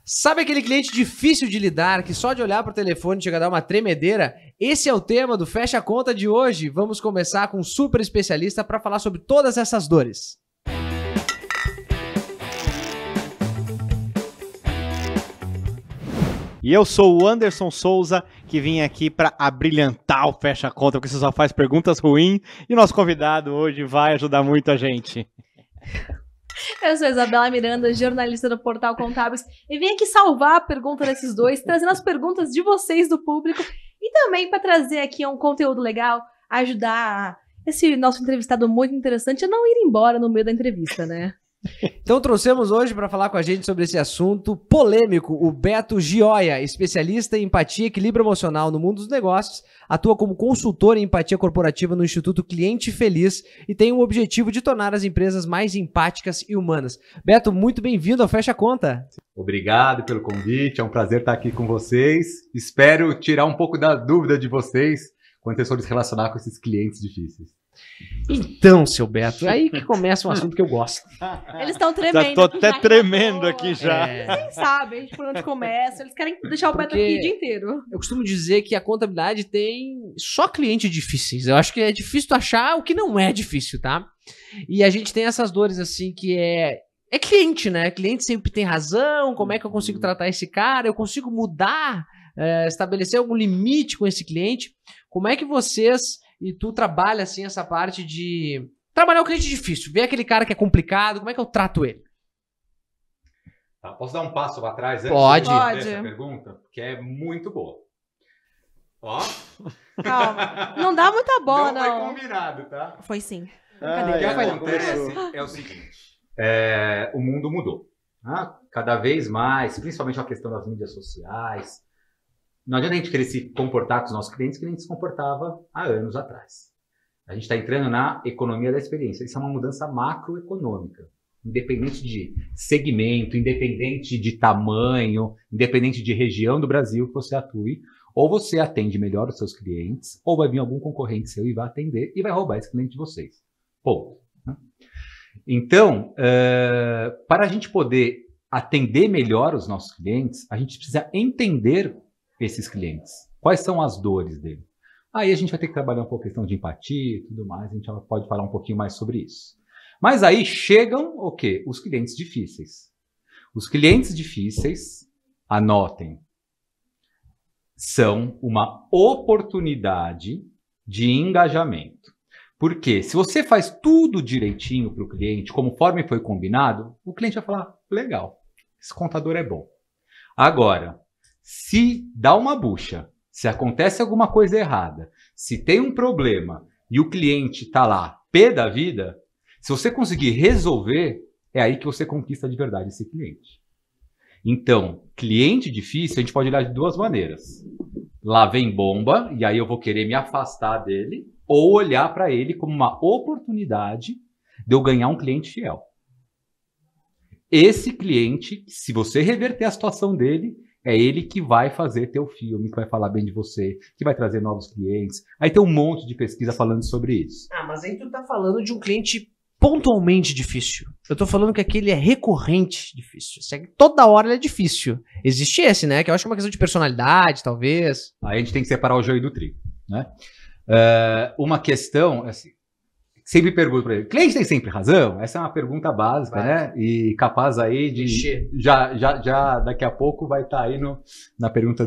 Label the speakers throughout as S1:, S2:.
S1: Sabe aquele cliente difícil de lidar, que só de olhar para o telefone chega a dar uma tremedeira? Esse é o tema do Fecha a Conta de hoje. Vamos começar com um super especialista para falar sobre todas essas dores.
S2: E eu sou o Anderson Souza, que vim aqui para abrilhantar o Fecha a Conta, porque você só faz perguntas ruins, e o nosso convidado hoje vai ajudar muito a gente.
S3: Eu sou Isabela Miranda, jornalista do Portal Contábeis, e vim aqui salvar a pergunta desses dois, trazendo as perguntas de vocês, do público, e também para trazer aqui um conteúdo legal, ajudar esse nosso entrevistado muito interessante a não ir embora no meio da entrevista, né?
S1: Então trouxemos hoje para falar com a gente sobre esse assunto polêmico o Beto Gioia, especialista em empatia e equilíbrio emocional no mundo dos negócios, atua como consultor em empatia corporativa no Instituto Cliente Feliz e tem o objetivo de tornar as empresas mais empáticas e humanas. Beto, muito bem-vindo ao Fecha a Conta.
S4: Obrigado pelo convite, é um prazer estar aqui com vocês. Espero tirar um pouco da dúvida de vocês quanto a se relacionar com esses clientes difíceis.
S1: Então, seu Beto, aí que começa um assunto que eu gosto.
S3: Eles estão tremendo.
S2: Já tô até tremendo aqui já.
S3: Eles nem sabem a gente por onde começa. Eles querem deixar o Beto aqui o dia inteiro.
S1: Eu costumo dizer que a contabilidade tem só clientes difíceis. Eu acho que é difícil tu achar o que não é difícil, tá? E a gente tem essas dores assim que é cliente, né? Cliente sempre tem razão. Como é que eu consigo tratar esse cara? Eu consigo mudar, estabelecer algum limite com esse cliente? Como é que vocês... E tu trabalha, assim, essa parte de trabalhar o cliente difícil, ver aquele cara que é complicado, como é que eu trato ele?
S4: Tá, posso dar um passo para trás antes
S1: Pode.
S4: de responder essa pergunta? Porque é muito boa. Ó.
S3: Calma, não dá muita bola, não.
S4: Não foi combinado, tá?
S3: Foi sim.
S4: O que acontece é o seguinte, o mundo mudou. Tá? Cada vez mais, principalmente a questão das mídias sociais. Não adianta a gente querer se comportar com os nossos clientes que a gente se comportava há anos atrás. A gente está entrando na economia da experiência. Isso é uma mudança macroeconômica. Independente de segmento, independente de tamanho, independente de região do Brasil que você atue, ou você atende melhor os seus clientes, ou vai vir algum concorrente seu e vai atender e vai roubar esse cliente de vocês. Ponto. Então, para a gente poder atender melhor os nossos clientes, a gente precisa entender esses clientes. Quais são as dores dele? Aí a gente vai ter que trabalhar um pouco a questão de empatia e tudo mais, a gente pode falar um pouquinho mais sobre isso. Mas aí chegam o quê? Os clientes difíceis. Os clientes difíceis, anotem, são uma oportunidade de engajamento. Porque se você faz tudo direitinho para o cliente, conforme foi combinado, o cliente vai falar, legal, esse contador é bom. Agora, se dá uma bucha, se acontece alguma coisa errada, se tem um problema e o cliente está lá, pé da vida, se você conseguir resolver, é aí que você conquista de verdade esse cliente. Então, cliente difícil, a gente pode olhar de duas maneiras. Lá vem bomba, e aí eu vou querer me afastar dele, ou olhar para ele como uma oportunidade de eu ganhar um cliente fiel. Esse cliente, se você reverter a situação dele, é ele que vai fazer teu filme, que vai falar bem de você, que vai trazer novos clientes. Aí tem um monte de pesquisa falando sobre isso.
S1: Ah, mas aí tu tá falando de um cliente pontualmente difícil. Eu tô falando que aquele é recorrente difícil. Toda hora ele é difícil. Existe esse, né? Que eu acho que é uma questão de personalidade, talvez.
S4: Aí a gente tem que separar o joio do trigo, né? Uma questão, assim, sempre pergunto para ele, cliente tem sempre razão? Essa é uma pergunta básica, né? E capaz aí de... Já daqui a pouco vai estar aí na pergunta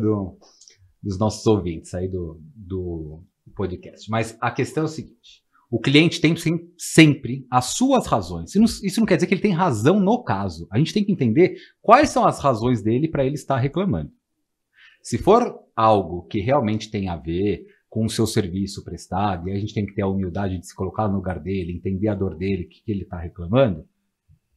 S4: dos nossos ouvintes aí do podcast. Mas a questão é o seguinte, o cliente tem sempre as suas razões. Isso não quer dizer que ele tem razão no caso. A gente tem que entender quais são as razões dele para ele estar reclamando. Se for algo que realmente tem a ver com o seu serviço prestado, e a gente tem que ter a humildade de se colocar no lugar dele, entender a dor dele, o que ele está reclamando,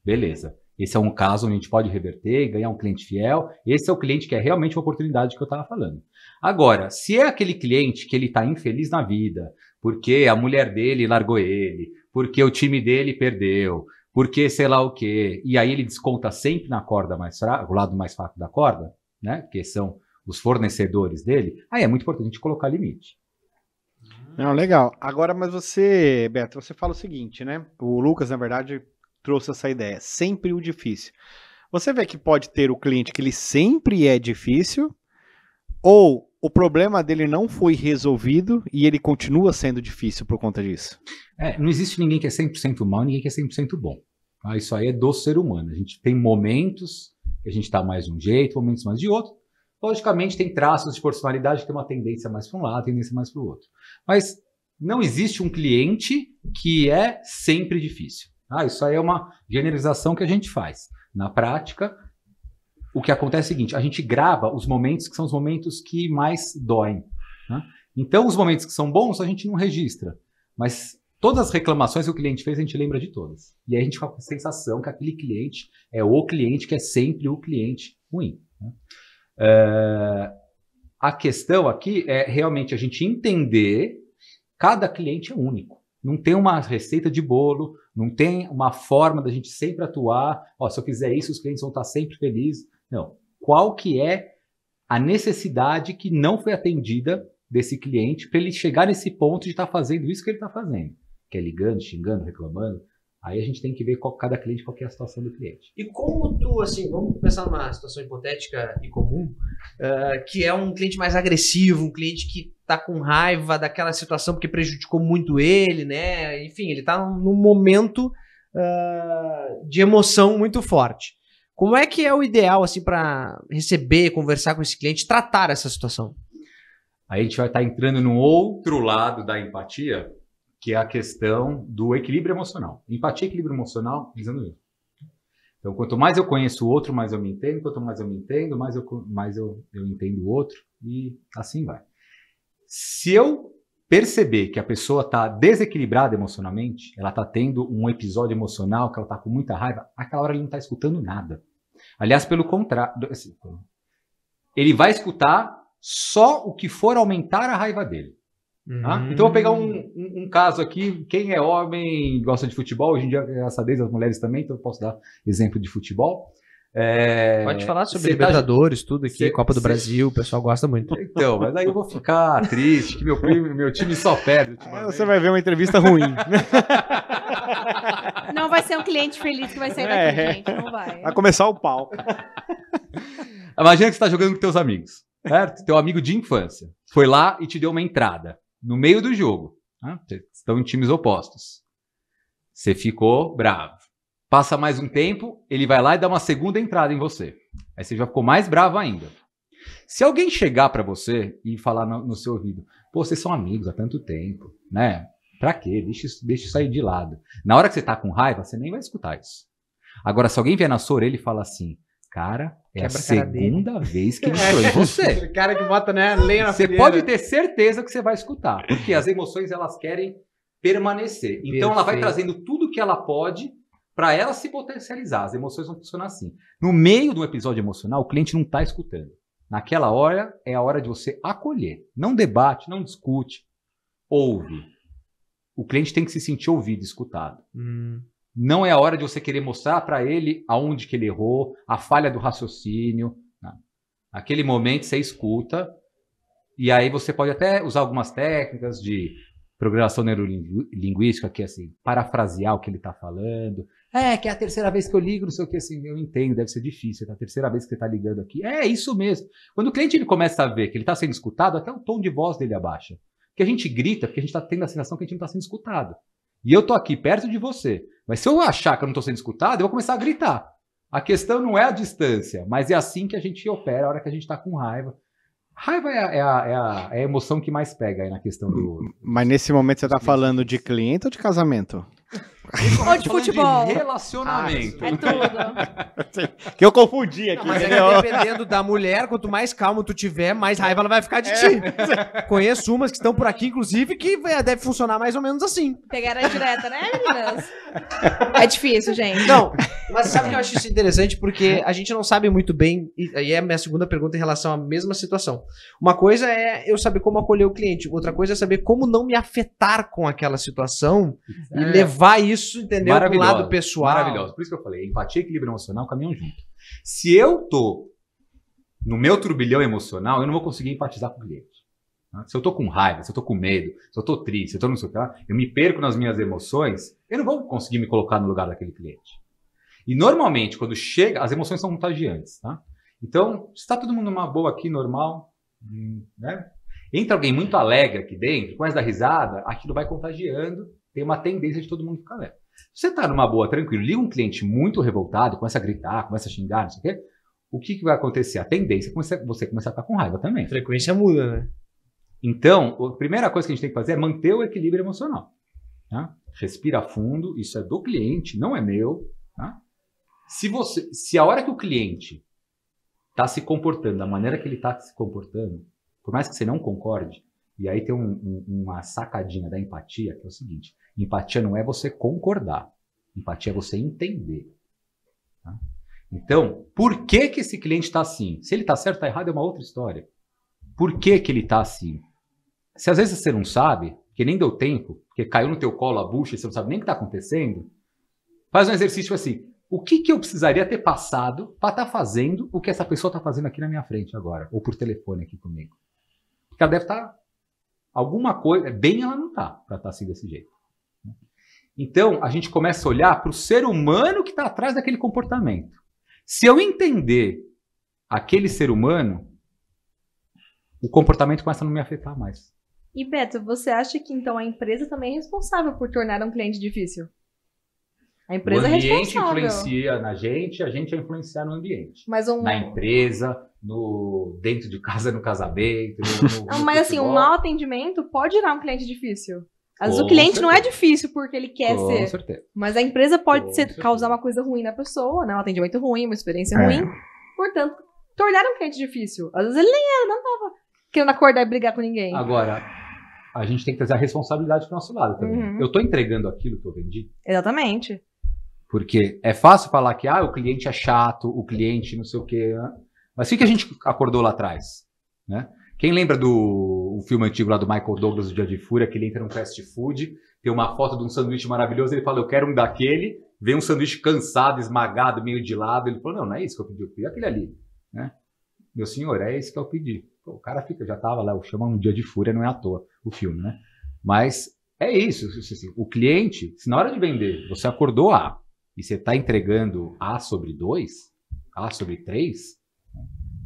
S4: beleza. Esse é um caso onde a gente pode reverter e ganhar um cliente fiel. Esse é o cliente que é realmente a oportunidade que eu estava falando. Agora, se é aquele cliente que ele está infeliz na vida, porque a mulher dele largou ele, porque o time dele perdeu, porque sei lá o quê, e aí ele desconta sempre na corda mais fraca, o lado mais fraco da corda, né, que são os fornecedores dele, aí é muito importante a gente colocar limite.
S2: Não, legal. Agora, mas você, Beto, você fala o seguinte, né? O Lucas, na verdade, trouxe essa ideia. Sempre o difícil. Você vê que pode ter o cliente que ele sempre é difícil, ou o problema dele não foi resolvido e ele continua sendo difícil por conta disso?
S4: Não existe ninguém que é 100% mal, ninguém que é 100% bom. Tá? Isso aí é do ser humano. A gente tem momentos que a gente está mais de um jeito, momentos mais de outro. Logicamente, tem traços de personalidade que tem uma tendência mais para um lado, tendência mais para o outro. Mas não existe um cliente que é sempre difícil. Tá? Isso aí é uma generalização que a gente faz. Na prática, o que acontece é o seguinte, a gente grava os momentos que são os momentos que mais doem. Né? Então, os momentos que são bons, a gente não registra. Mas todas as reclamações que o cliente fez, a gente lembra de todas. E aí a gente fica com a sensação que aquele cliente é o cliente que é sempre o cliente ruim. Né? A questão aqui é realmente a gente entender cada cliente é único. Não tem uma receita de bolo, não tem uma forma da gente sempre atuar. Se eu fizer isso, os clientes vão estar sempre felizes. Não. Qual que é a necessidade que não foi atendida desse cliente para ele chegar nesse ponto de estar fazendo isso que ele está fazendo? Que é ligando, xingando, reclamando. Aí a gente tem que ver cada cliente, qual que é a situação do cliente.
S1: E como tu, assim, vamos pensar numa situação hipotética e comum, que é um cliente mais agressivo, um cliente que tá com raiva daquela situação porque prejudicou muito ele, né? Enfim, ele tá num momento de emoção muito forte. Como é que é o ideal, assim, para receber, conversar com esse cliente, tratar essa situação?
S4: Aí a gente vai estar entrando no outro lado da empatia, que é a questão do equilíbrio emocional. Empatia e equilíbrio emocional, dizendo isso. Então, quanto mais eu conheço o outro, mais eu me entendo. Quanto mais eu me entendo, mais eu entendo o outro. E assim vai. Se eu perceber que a pessoa está desequilibrada emocionalmente, ela está tendo um episódio emocional, que ela está com muita raiva, naquela hora ele não está escutando nada. Aliás, pelo contrário, ele vai escutar só o que for aumentar a raiva dele. Tá? Então, eu vou pegar um caso aqui. Quem é homem gosta de futebol. Hoje em dia, graças a Deus, as mulheres também. Então, eu posso dar exemplo de futebol.
S1: Pode falar sobre Libertadores, tudo aqui. Copa do Brasil, o pessoal gosta muito.
S4: Então, mas aí eu vou ficar triste, que meu time só perde.
S2: Você vai ver uma entrevista ruim.
S3: Não vai ser um cliente feliz que vai sair daqui, gente. Não vai.
S2: Vai começar o pau.
S4: Imagina que você está jogando com teus amigos, certo? Teu amigo de infância foi lá e te deu uma entrada no meio do jogo. Né? Estão em times opostos. Você ficou bravo. Passa mais um tempo, ele vai lá e dá uma segunda entrada em você. Aí você já ficou mais bravo ainda. Se alguém chegar para você e falar no seu ouvido, pô, vocês são amigos há tanto tempo, né? Pra quê? Deixa isso sair de lado. Na hora que você tá com raiva, você nem vai escutar isso. Agora, se alguém vier na sua orelha e fala assim, cara, é a segunda vez que ele entrou em você.
S1: O cara que bota, né, lenha na
S4: Você
S1: fogueira.
S4: pode ter certeza que você vai escutar. Porque as emoções, elas querem permanecer. Então, ela vai trazendo tudo que ela pode para ela se potencializar. As emoções vão funcionar assim. No meio do episódio emocional, o cliente não está escutando. Naquela hora, é a hora de você acolher. Não debate, não discute. Ouve. O cliente tem que se sentir ouvido, escutado. Não é a hora de você querer mostrar para ele aonde que ele errou, a falha do raciocínio. Não. Naquele momento, você escuta. E aí você pode até usar algumas técnicas de programação neurolinguística, que é assim, parafrasear o que ele está falando. Que é a terceira vez que eu ligo, não sei o que, assim, eu entendo, deve ser difícil, é a terceira vez que você está ligando aqui. É isso mesmo. Quando o cliente ele começa a ver que ele está sendo escutado, até o tom de voz dele abaixa. Porque a gente grita, porque a gente está tendo a sensação que a gente não está sendo escutado. E eu estou aqui perto de você. Mas se eu achar que eu não estou sendo escutado, eu vou começar a gritar. A questão não é a distância, mas é assim que a gente opera a hora que a gente está com raiva. Raiva é a emoção que mais pega aí na questão do...
S2: Mas nesse momento você tá falando de cliente ou de casamento?
S3: Ou de futebol.
S4: De relacionamento.
S3: É tudo.
S2: Que eu confundi aqui.
S1: Mas é que dependendo da mulher, quanto mais calmo tu tiver, mais raiva ela vai ficar de ti. Conheço umas que estão por aqui, inclusive, que deve funcionar mais ou menos assim.
S3: Pegaram a direta, né, meninas? É difícil, gente.
S1: Não, mas sabe que eu acho isso interessante? Porque a gente não sabe muito bem, e aí é a minha segunda pergunta em relação à mesma situação. Uma coisa é eu saber como acolher o cliente, outra coisa é saber como não me afetar com aquela situação e levar isso, entendeu, para o lado pessoal.
S4: Maravilhoso. Por isso que eu falei, empatia e equilíbrio emocional caminham junto. Se eu tô no meu turbilhão emocional, eu não vou conseguir empatizar com o cliente. Se eu tô com raiva, se eu tô com medo, se eu tô triste, se eu tô não sei o que lá, eu me perco nas minhas emoções, eu não vou conseguir me colocar no lugar daquele cliente. E normalmente, quando chega, as emoções são contagiantes, tá? Então, se está todo mundo numa boa aqui, normal, né? Entra alguém muito alegre aqui dentro, começa a dar risada, aquilo vai contagiando, tem uma tendência de todo mundo ficar alegre. Se você está numa boa, tranquilo, liga um cliente muito revoltado, começa a gritar, começa a xingar, não sei o quê, o que vai acontecer? A tendência é você começar a ficar com raiva também.
S1: A frequência muda, né?
S4: Então, a primeira coisa que a gente tem que fazer é manter o equilíbrio emocional. Tá? Respira fundo, isso é do cliente, não é meu. Tá? Se a hora que o cliente está se comportando da maneira que ele está se comportando, por mais que você não concorde, e aí tem uma sacadinha da empatia, que é o seguinte, empatia não é você concordar, empatia é você entender. Tá? Então, por que esse cliente está assim? Se ele está certo ou está errado é uma outra história. Por que ele está assim? Se às vezes você não sabe, que nem deu tempo, porque caiu no teu colo a bucha e você não sabe nem o que está acontecendo, faz um exercício assim, o que eu precisaria ter passado para estar fazendo o que essa pessoa está fazendo aqui na minha frente agora, ou por telefone aqui comigo? Porque ela deve estar alguma coisa, bem ela não está para estar assim desse jeito. Então, a gente começa a olhar para o ser humano que está atrás daquele comportamento. Se eu entender aquele ser humano, o comportamento começa a não me afetar mais.
S3: E Beto, você acha que então a empresa também é responsável por tornar um cliente difícil? A empresa é
S4: responsável. O ambiente influencia na gente, a gente é influenciar no ambiente.
S3: Mas
S4: na empresa, dentro de casa, no casamento.
S3: Mas assim, um mau atendimento pode gerar um cliente difícil. Às vezes o cliente não é difícil porque ele quer ser. Com certeza. Mas a empresa pode causar uma coisa ruim na pessoa, né? Um atendimento ruim, uma experiência ruim. Portanto, tornar um cliente difícil. Às vezes ele nem era, não estava querendo acordar e brigar com ninguém.
S4: Agora, a gente tem que trazer a responsabilidade pro nosso lado também. Eu estou entregando aquilo que eu vendi?
S3: Exatamente.
S4: Porque é fácil falar que o cliente é chato, o cliente não sei o quê. Né? Mas o que a gente acordou lá atrás? Né? Quem lembra do filme antigo lá do Michael Douglas, O Dia de Fúria, que ele entra num fast food, tem uma foto de um sanduíche maravilhoso, ele fala, eu quero um daquele, vem um sanduíche cansado, esmagado, meio de lado, ele falou, não é isso que eu pedi aquele ali. Né? Meu senhor, é esse que eu pedi. Pô, o cara já tava lá, chama Um Dia de Fúria, não é à toa o filme, né? Mas é isso, o cliente, se na hora de vender você acordou A, e você está entregando A sobre 2, A sobre 3,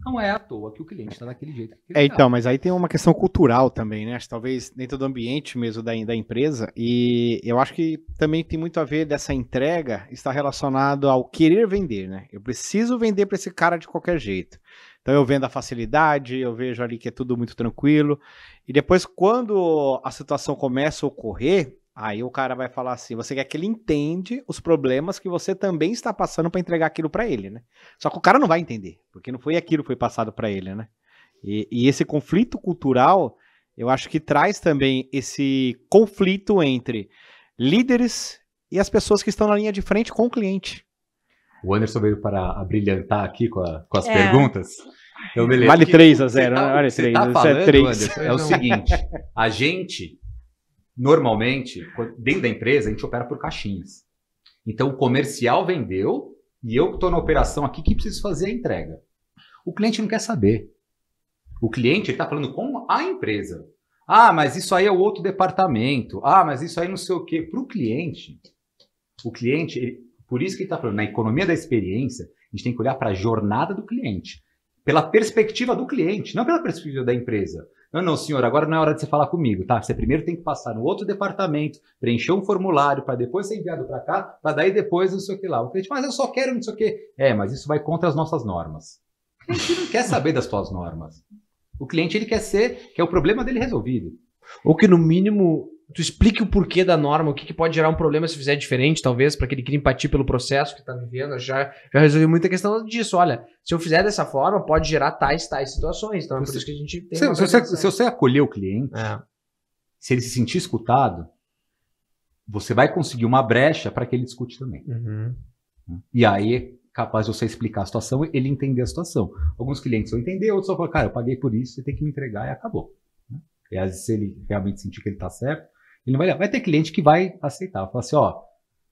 S4: não é à toa que o cliente está daquele jeito.
S2: Então, mas aí tem uma questão cultural também, né? Acho que talvez dentro do ambiente mesmo da empresa, e eu acho que também tem muito a ver dessa entrega, está relacionado ao querer vender, né? Eu preciso vender para esse cara de qualquer jeito. Então eu vendo a facilidade, eu vejo ali que é tudo muito tranquilo, e depois quando a situação começa a ocorrer, aí o cara vai falar assim, você quer que ele entende os problemas que você também está passando para entregar aquilo para ele, né? Só que o cara não vai entender, porque não foi aquilo que foi passado para ele, né? E esse conflito cultural, eu acho que traz também esse conflito entre líderes e as pessoas que estão na linha de frente com o cliente.
S4: O Anderson veio para abrilhantar aqui com as perguntas. Então, beleza.
S2: Vale 3-0, né? Vale 3.
S4: Tá falando, Anderson, é o seguinte, a gente... Normalmente, dentro da empresa, a gente opera por caixinhas. Então, o comercial vendeu e eu que estou na operação aqui que preciso fazer a entrega. O cliente não quer saber. O cliente está falando com a empresa. Ah, mas isso aí é o outro departamento. Ah, mas isso aí não sei o quê. Para o cliente, por isso que ele está falando, na economia da experiência, a gente tem que olhar para a jornada do cliente. Pela perspectiva do cliente, não pela perspectiva da empresa. Não, senhor, agora não é hora de você falar comigo, tá? Você primeiro tem que passar no outro departamento, preencher um formulário, para depois ser enviado para cá, para daí depois não sei o que lá. O cliente, mas eu só quero não sei o que. Mas isso vai contra as nossas normas. O cliente não quer saber das suas normas. O cliente, ele quer o problema dele resolvido.
S1: Ou que, no mínimo, tu explique o porquê da norma, o que pode gerar um problema se fizer diferente, talvez, para que ele crie empatia pelo processo que está vivendo. Eu já resolvi muita questão disso. Olha, se eu fizer dessa forma, pode gerar tais situações. Então, é por isso que a gente tem
S4: se você acolher o cliente, se ele se sentir escutado, você vai conseguir uma brecha para que ele discute também. E aí é capaz de você explicar a situação e ele entender a situação. Alguns clientes vão entender, outros vão falar, cara, eu paguei por isso, você tem que me entregar e acabou. E às vezes, se ele realmente sentir que ele está certo, ele não vai ter cliente que vai aceitar. Vai falar assim,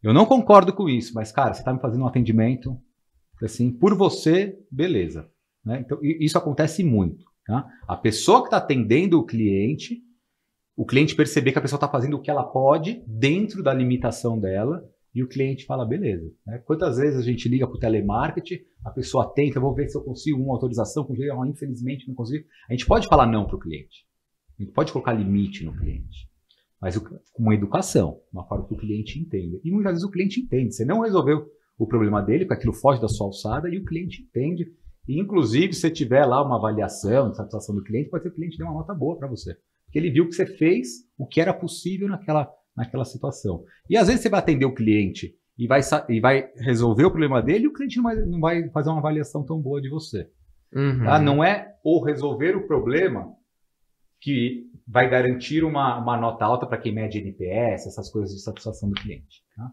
S4: eu não concordo com isso, mas, cara, você está me fazendo um atendimento, assim, por você, beleza. Né? Então, isso acontece muito. Tá? A pessoa que está atendendo o cliente perceber que a pessoa está fazendo o que ela pode dentro da limitação dela e o cliente fala, beleza. Né? Quantas vezes a gente liga para o telemarketing, a pessoa tenta, vou ver se eu consigo uma autorização, infelizmente não consigo. A gente pode falar não para o cliente. A gente pode colocar limite no cliente. Mas com uma educação, uma forma que o cliente entenda. E muitas vezes o cliente entende. Você não resolveu o problema dele, porque aquilo foge da sua alçada, e o cliente entende. E, inclusive, se tiver lá uma avaliação de satisfação do cliente, pode ser que o cliente dê uma nota boa para você. Porque ele viu que você fez o que era possível naquela situação. E às vezes você vai atender o cliente e vai resolver o problema dele, e o cliente não vai fazer uma avaliação tão boa de você.
S1: Uhum.
S4: Tá? Não é o resolver o problema que vai garantir uma nota alta para quem mede NPS, essas coisas de satisfação do cliente. Tá?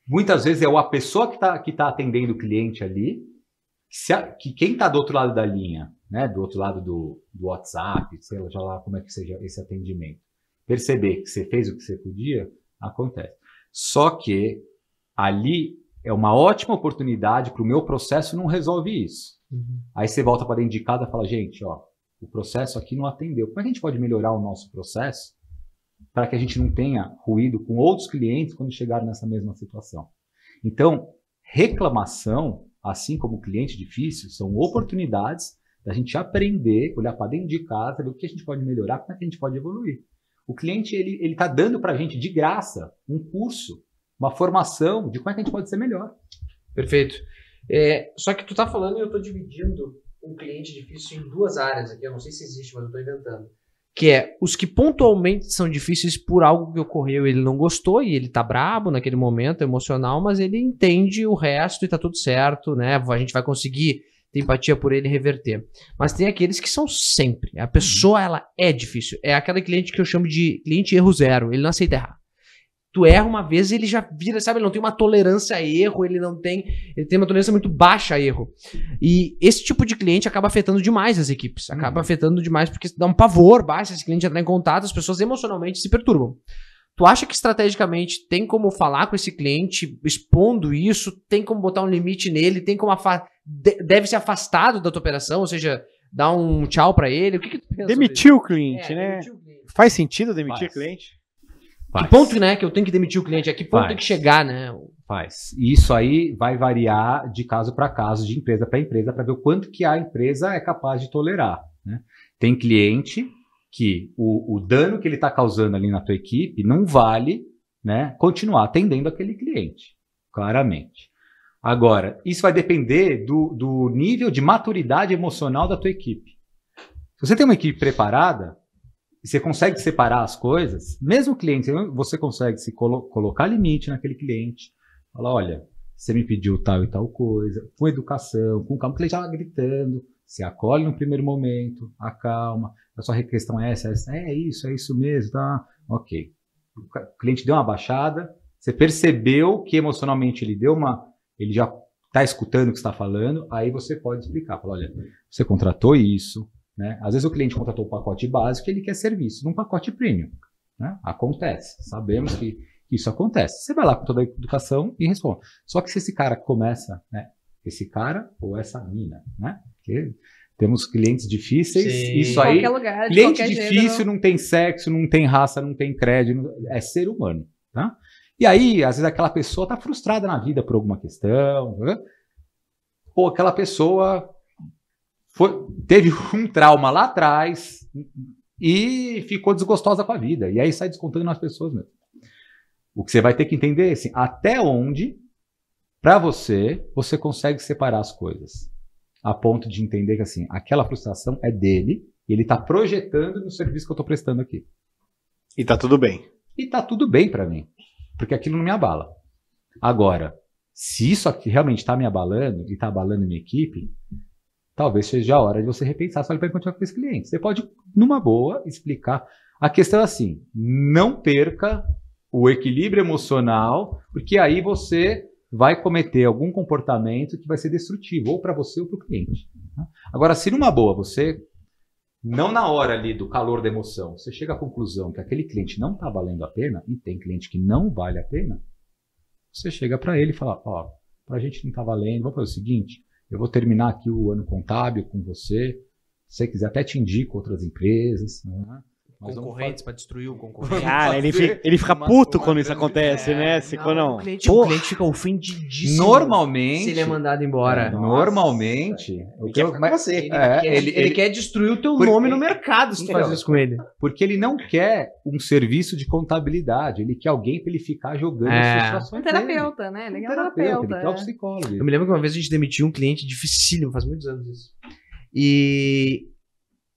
S4: Muitas vezes é a pessoa que tá atendendo o cliente ali, que quem está do outro lado da linha, né, do outro lado do WhatsApp, sei lá como é que seja esse atendimento, perceber que você fez o que você podia, acontece. Só que ali é uma ótima oportunidade para o meu processo não resolve isso.
S1: Uhum.
S4: Aí você volta para dentro de casa e fala, gente, ó, o processo aqui não atendeu. Como é que a gente pode melhorar o nosso processo para que a gente não tenha ruído com outros clientes quando chegarem nessa mesma situação? Então, reclamação, assim como cliente difícil, são oportunidades da gente aprender, olhar para dentro de casa, ver o que a gente pode melhorar, como é que a gente pode evoluir. O cliente ele está dando para a gente de graça um curso, uma formação de como é que a gente pode ser melhor.
S1: Perfeito. Só que tu tá falando e eu tô dividindo um cliente difícil em duas áreas aqui. Eu não sei se existe, mas eu tô inventando. Que é os que pontualmente são difíceis por algo que ocorreu, ele não gostou e ele tá brabo naquele momento emocional, mas ele entende o resto e tá tudo certo, né? A gente vai conseguir ter empatia por ele e reverter. Mas tem aqueles que são sempre. A pessoa, ela é difícil. É aquela cliente que eu chamo de cliente erro zero. Ele não aceita errar. Tu erra uma vez e ele já vira, sabe? Ele não tem uma tolerância a erro, ele tem uma tolerância muito baixa a erro. E esse tipo de cliente acaba afetando demais as equipes. Acaba afetando demais porque dá um pavor, baixa esse cliente entrar em contato, as pessoas emocionalmente se perturbam. Tu acha que estrategicamente tem como falar com esse cliente expondo isso? Tem como botar um limite nele? Tem como deve ser afastado da tua operação? Ou seja, dar um tchau pra ele? O que tu pensa?
S2: Demitir o cliente, né?
S1: Demitir o cliente.
S2: Faz sentido demitir o cliente?
S1: Que ponto, né, que eu tenho que demitir o cliente? A que ponto tem que chegar, né?
S4: Faz. E isso aí vai variar de caso para caso, de empresa para empresa, para ver o quanto que a empresa é capaz de tolerar. Né? Tem cliente que o dano que ele está causando ali na tua equipe não vale, né, continuar atendendo aquele cliente, claramente. Agora, isso vai depender do nível de maturidade emocional da tua equipe. Se você tem uma equipe preparada, e você consegue separar as coisas, mesmo o cliente, você consegue se colocar limite naquele cliente. Falar, olha, você me pediu tal e tal coisa, com educação, com calma, o cliente estava gritando, se acolhe no primeiro momento, acalma, a sua questão é essa, é isso mesmo, tá? Ok. O cliente deu uma baixada, você percebeu que emocionalmente ele já está escutando o que você está falando, aí você pode explicar, falar, olha, você contratou isso, né? Às vezes o cliente contratou um pacote básico e ele quer serviço num pacote premium. Né? Acontece. Sabemos que isso acontece. Você vai lá com toda a educação e responde. Só que se esse cara começa, né? Esse cara ou essa mina, né? Porque temos clientes difíceis.
S1: Sim.
S4: Isso aí.
S3: Qualquer lugar, de
S4: cliente
S3: qualquer
S4: difícil
S3: gênero.
S4: não tem sexo, não tem raça, não tem crédito. É ser humano. Tá? E aí, às vezes, aquela pessoa está frustrada na vida por alguma questão. Né? Ou aquela pessoa teve um trauma lá atrás e ficou desgostosa com a vida. E aí sai descontando nas pessoas mesmo. O que você vai ter que entender é assim, até onde, para você consegue separar as coisas. A ponto de entender que assim, aquela frustração é dele e ele está projetando no serviço que eu estou prestando aqui.
S2: E tá tudo bem.
S4: E tá tudo bem para mim, porque aquilo não me abala. Agora, se isso aqui realmente está me abalando e está abalando minha equipe, talvez seja a hora de você repensar se ele vai continuar com esse cliente. Você pode, numa boa, explicar. A questão é assim, não perca o equilíbrio emocional, porque aí você vai cometer algum comportamento que vai ser destrutivo, ou para você ou para o cliente. Agora, se numa boa, você, não na hora ali do calor da emoção, você chega à conclusão que aquele cliente não está valendo a pena, e tem cliente que não vale a pena, você chega para ele e fala, ó, para a gente não está valendo, vamos fazer o seguinte, eu vou terminar aqui o ano contábil com você. Se você quiser, até te indico outras empresas. Né? Nós vamos
S1: concorrentes pra destruir o concorrente.
S2: Cara, ele
S4: fazer
S2: fica
S4: uma-
S2: puto
S4: uma
S2: quando isso
S4: grande-
S2: acontece, né? Se quando não.
S1: O cliente
S2: Porra.
S1: fica ofendidíssimo
S4: Normalmente.
S1: se ele é mandado embora.
S4: Normalmente. o que eu-
S2: ficar com
S4: mas-
S2: você.
S1: Ele quer destruir o teu
S4: Porque-
S1: nome no mercado se tu faz
S4: Então,
S1: isso com ele.
S4: Porque ele não quer um serviço de contabilidade. Ele quer alguém para ele ficar jogando
S1: É.
S4: as
S3: Um
S4: frustrações dele.
S3: terapeuta, né? Ele é um
S4: Terapeuta, ele
S3: terapeuta.
S4: quer o psicólogo.
S1: Eu me lembro que uma vez a gente demitiu um cliente dificílimo, faz muitos anos isso. E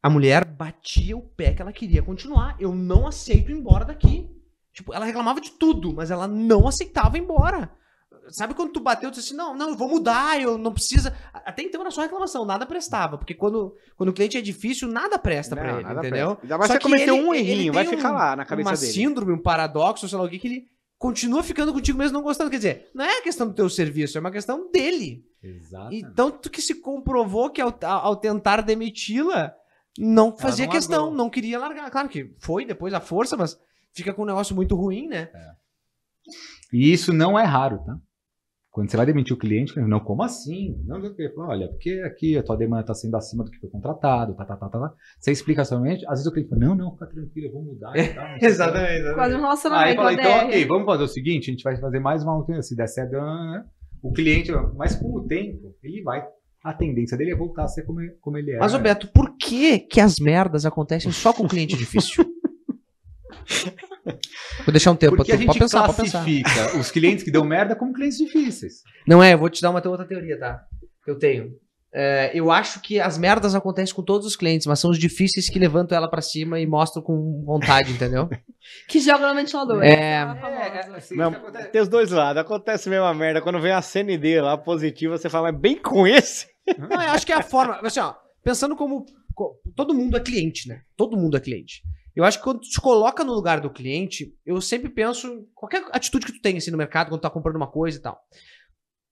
S1: a mulher batia o pé que ela queria continuar. Eu não aceito ir embora daqui. Tipo, ela reclamava de tudo, mas ela não aceitava ir embora. Sabe quando tu bateu, tu disse assim, não, eu vou mudar, eu não precisa. Até então era só reclamação, nada prestava. Porque quando o cliente é difícil, nada presta pra ele,
S2: nada
S1: entendeu?
S2: presta. Ainda mais
S1: Só
S2: você
S1: que
S2: cometeu
S1: ele-
S2: um
S1: ele
S2: errinho, vai
S1: tem
S2: ficar lá na cabeça
S1: uma
S2: dele.
S1: síndrome, um paradoxo, sei lá o que ele continua ficando contigo mesmo não gostando. Quer dizer, não é questão do teu serviço, é uma questão dele.
S4: Exatamente.
S1: Então, tu que se comprovou que ao tentar demiti-la, não fazia
S4: não
S1: questão,
S4: largou.
S1: não queria largar. Claro que foi depois a força, mas fica com um negócio muito ruim, né?
S4: E isso não é raro, tá? Quando você vai demitir o cliente, não, como assim? Não, olha, porque aqui a tua demanda está sendo acima do que foi contratado, tá. Você explica somente, às vezes o cliente fala, não, fica tranquilo, eu vou mudar e tal. não sei o quê.
S3: Quase um
S4: Aí
S3: relacionamento.
S4: fala, então,
S3: ADR.
S4: ok, vamos fazer o seguinte, a gente vai fazer mais uma, se der certo, o cliente, mas com o tempo, ele vai, a tendência dele é voltar a ser como ele é.
S1: Mas, Roberto, por que as merdas acontecem só com cliente difícil? Vou deixar um tempo
S4: Porque
S1: pra
S4: a
S1: tu.
S4: gente
S1: Pode pensar, pode pensar.
S4: classifica os clientes que dão merda como clientes difíceis.
S1: Não é, eu vou te dar uma outra teoria, tá? Que eu tenho. Eu acho que as merdas acontecem com todos os clientes, mas são os difíceis que levantam ela pra cima e mostram com vontade, entendeu?
S3: Que joga no ventilador.
S1: É.
S4: assim,
S2: Não, tem os dois lados. Acontece a mesma merda. Quando vem a CND lá positiva, você fala, mas bem com esse?
S1: Não, eu acho que é a forma. Assim, ó, pensando como. Todo mundo é cliente, né? Todo mundo é cliente. Eu acho que quando tu te coloca no lugar do cliente, eu sempre penso em qualquer atitude que tu tem assim, no mercado, quando tu tá comprando uma coisa e tal.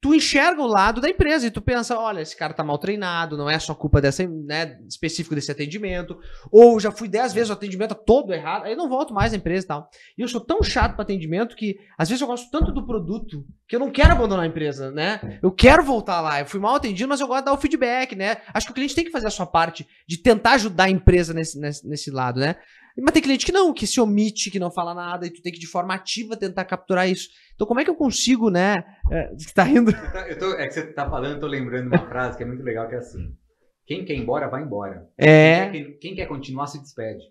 S1: Tu enxerga o lado da empresa e tu pensa, olha, esse cara tá mal treinado, não é só culpa dessa, né, específico desse atendimento, ou já fui 10 vezes o atendimento tá todo errado, aí eu não volto mais à empresa e tal. E eu sou tão chato para atendimento que às vezes eu gosto tanto do produto que eu não quero abandonar a empresa, né? Eu quero voltar lá, eu fui mal atendido, mas eu gosto de dar o feedback, né? Acho que o cliente tem que fazer a sua parte de tentar ajudar a empresa nesse lado, né? Mas tem cliente que não, que se omite, que não fala nada, e tu tem que de forma ativa tentar capturar isso. Então como é que eu consigo, né? Você tá rindo?
S4: É que você tá falando, eu tô lembrando uma frase que é muito legal, que é assim: quem quer ir embora, vai embora. Quem quer continuar, se despede.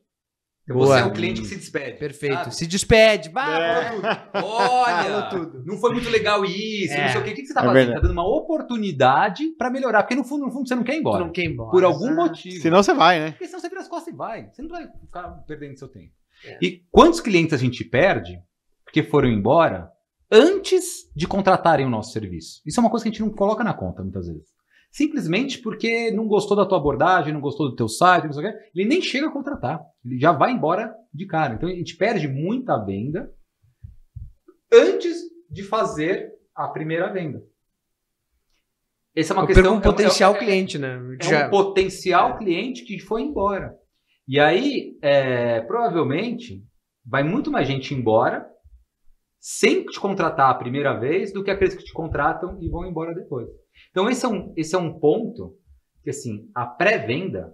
S4: Então
S1: Boa.
S4: você é o cliente que se despede.
S1: Perfeito.
S4: sabe?
S1: Se despede. Vai,
S2: É.
S1: falou tudo.
S4: Olha,
S1: Falou tudo.
S4: não foi muito legal isso,
S1: É.
S4: não sei o quê. O que você tá
S2: É
S4: fazendo?
S2: verdade.
S4: Tá dando uma oportunidade pra melhorar, porque no fundo você não quer ir
S1: Tu
S4: embora.
S1: não quer ir embora.
S4: Por algum
S1: Exato.
S4: motivo.
S2: Senão você vai, né?
S4: Porque senão você vira as costas e vai. Você não vai ficar perdendo seu tempo.
S1: É.
S4: E quantos clientes a gente perde porque foram embora antes de contratarem o nosso serviço? Isso é uma coisa que a gente não coloca na conta muitas vezes. Simplesmente porque não gostou da tua abordagem, não gostou do teu site, não sei o quê, ele nem chega a contratar. Ele já vai embora de cara. Então a gente perde muita venda antes de fazer a primeira venda. Essa é uma
S1: Eu
S4: questão.
S1: perco um potencial cliente, né?
S4: É um potencial cliente que foi embora. E aí, provavelmente, vai muito mais gente embora sem te contratar a primeira vez do que aqueles que te contratam e vão embora depois. Então, esse é um ponto que, assim, a pré-venda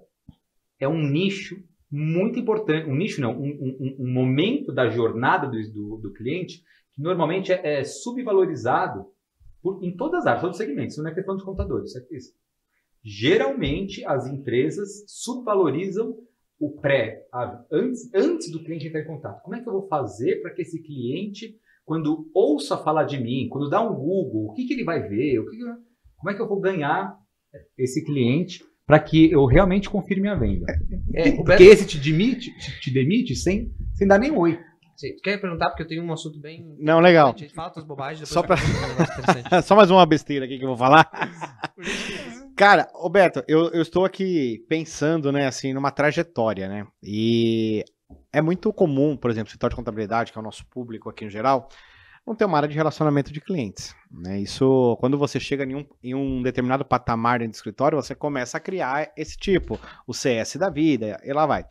S4: é um nicho muito importante. Um nicho não, um momento da jornada do cliente que normalmente é subvalorizado em todas as áreas, todos os segmentos. Isso não é questão de contadores. Isso. Geralmente, as empresas subvalorizam o antes do cliente entrar em contato. Como é que eu vou fazer para que esse cliente, quando ouça falar de mim, quando dá um Google, o que ele vai ver? Como é que eu vou ganhar esse cliente para que eu realmente confirme a venda? Porque esse te demite sem dar nem oi.
S1: Sim, tu quer perguntar? Porque eu tenho um assunto bem...
S2: Não, legal.
S1: A gente fala tuas bobagens, depois
S2: Só pra-
S1: eu pergunto um negócio interessante.
S2: Só mais uma besteira aqui que eu vou falar. Cara, Roberto, eu estou aqui pensando, né, assim, numa trajetória, né? E é muito comum, por exemplo, o setor de contabilidade, que é o nosso público aqui em geral, não ter uma área de relacionamento de clientes, né? Isso, quando você chega em um determinado patamar dentro do escritório, você começa a criar esse tipo, o CS da vida, e lá vai.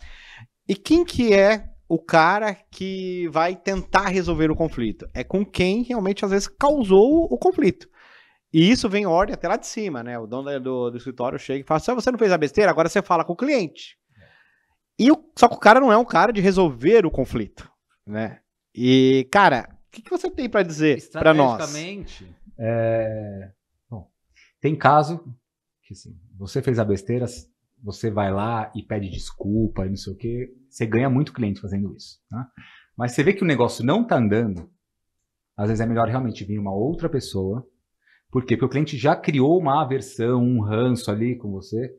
S2: E quem que é o cara que vai tentar resolver o conflito? É com quem realmente, às vezes, causou o conflito. E isso vem em ordem até lá de cima, né? O dono do escritório chega e fala assim, você não fez a besteira, agora você fala com o cliente. Só que o cara não é um cara de resolver o conflito, né? E, cara, o que você tem para dizer para nós?
S4: Estrategicamente, bom, tem caso que assim, você fez a besteira, você vai lá e pede desculpa e não sei o quê, você ganha muito cliente fazendo isso, tá? Mas você vê que o negócio não tá andando, às vezes é melhor realmente vir uma outra pessoa. Por quê? Porque o cliente já criou uma aversão, um ranço ali com você,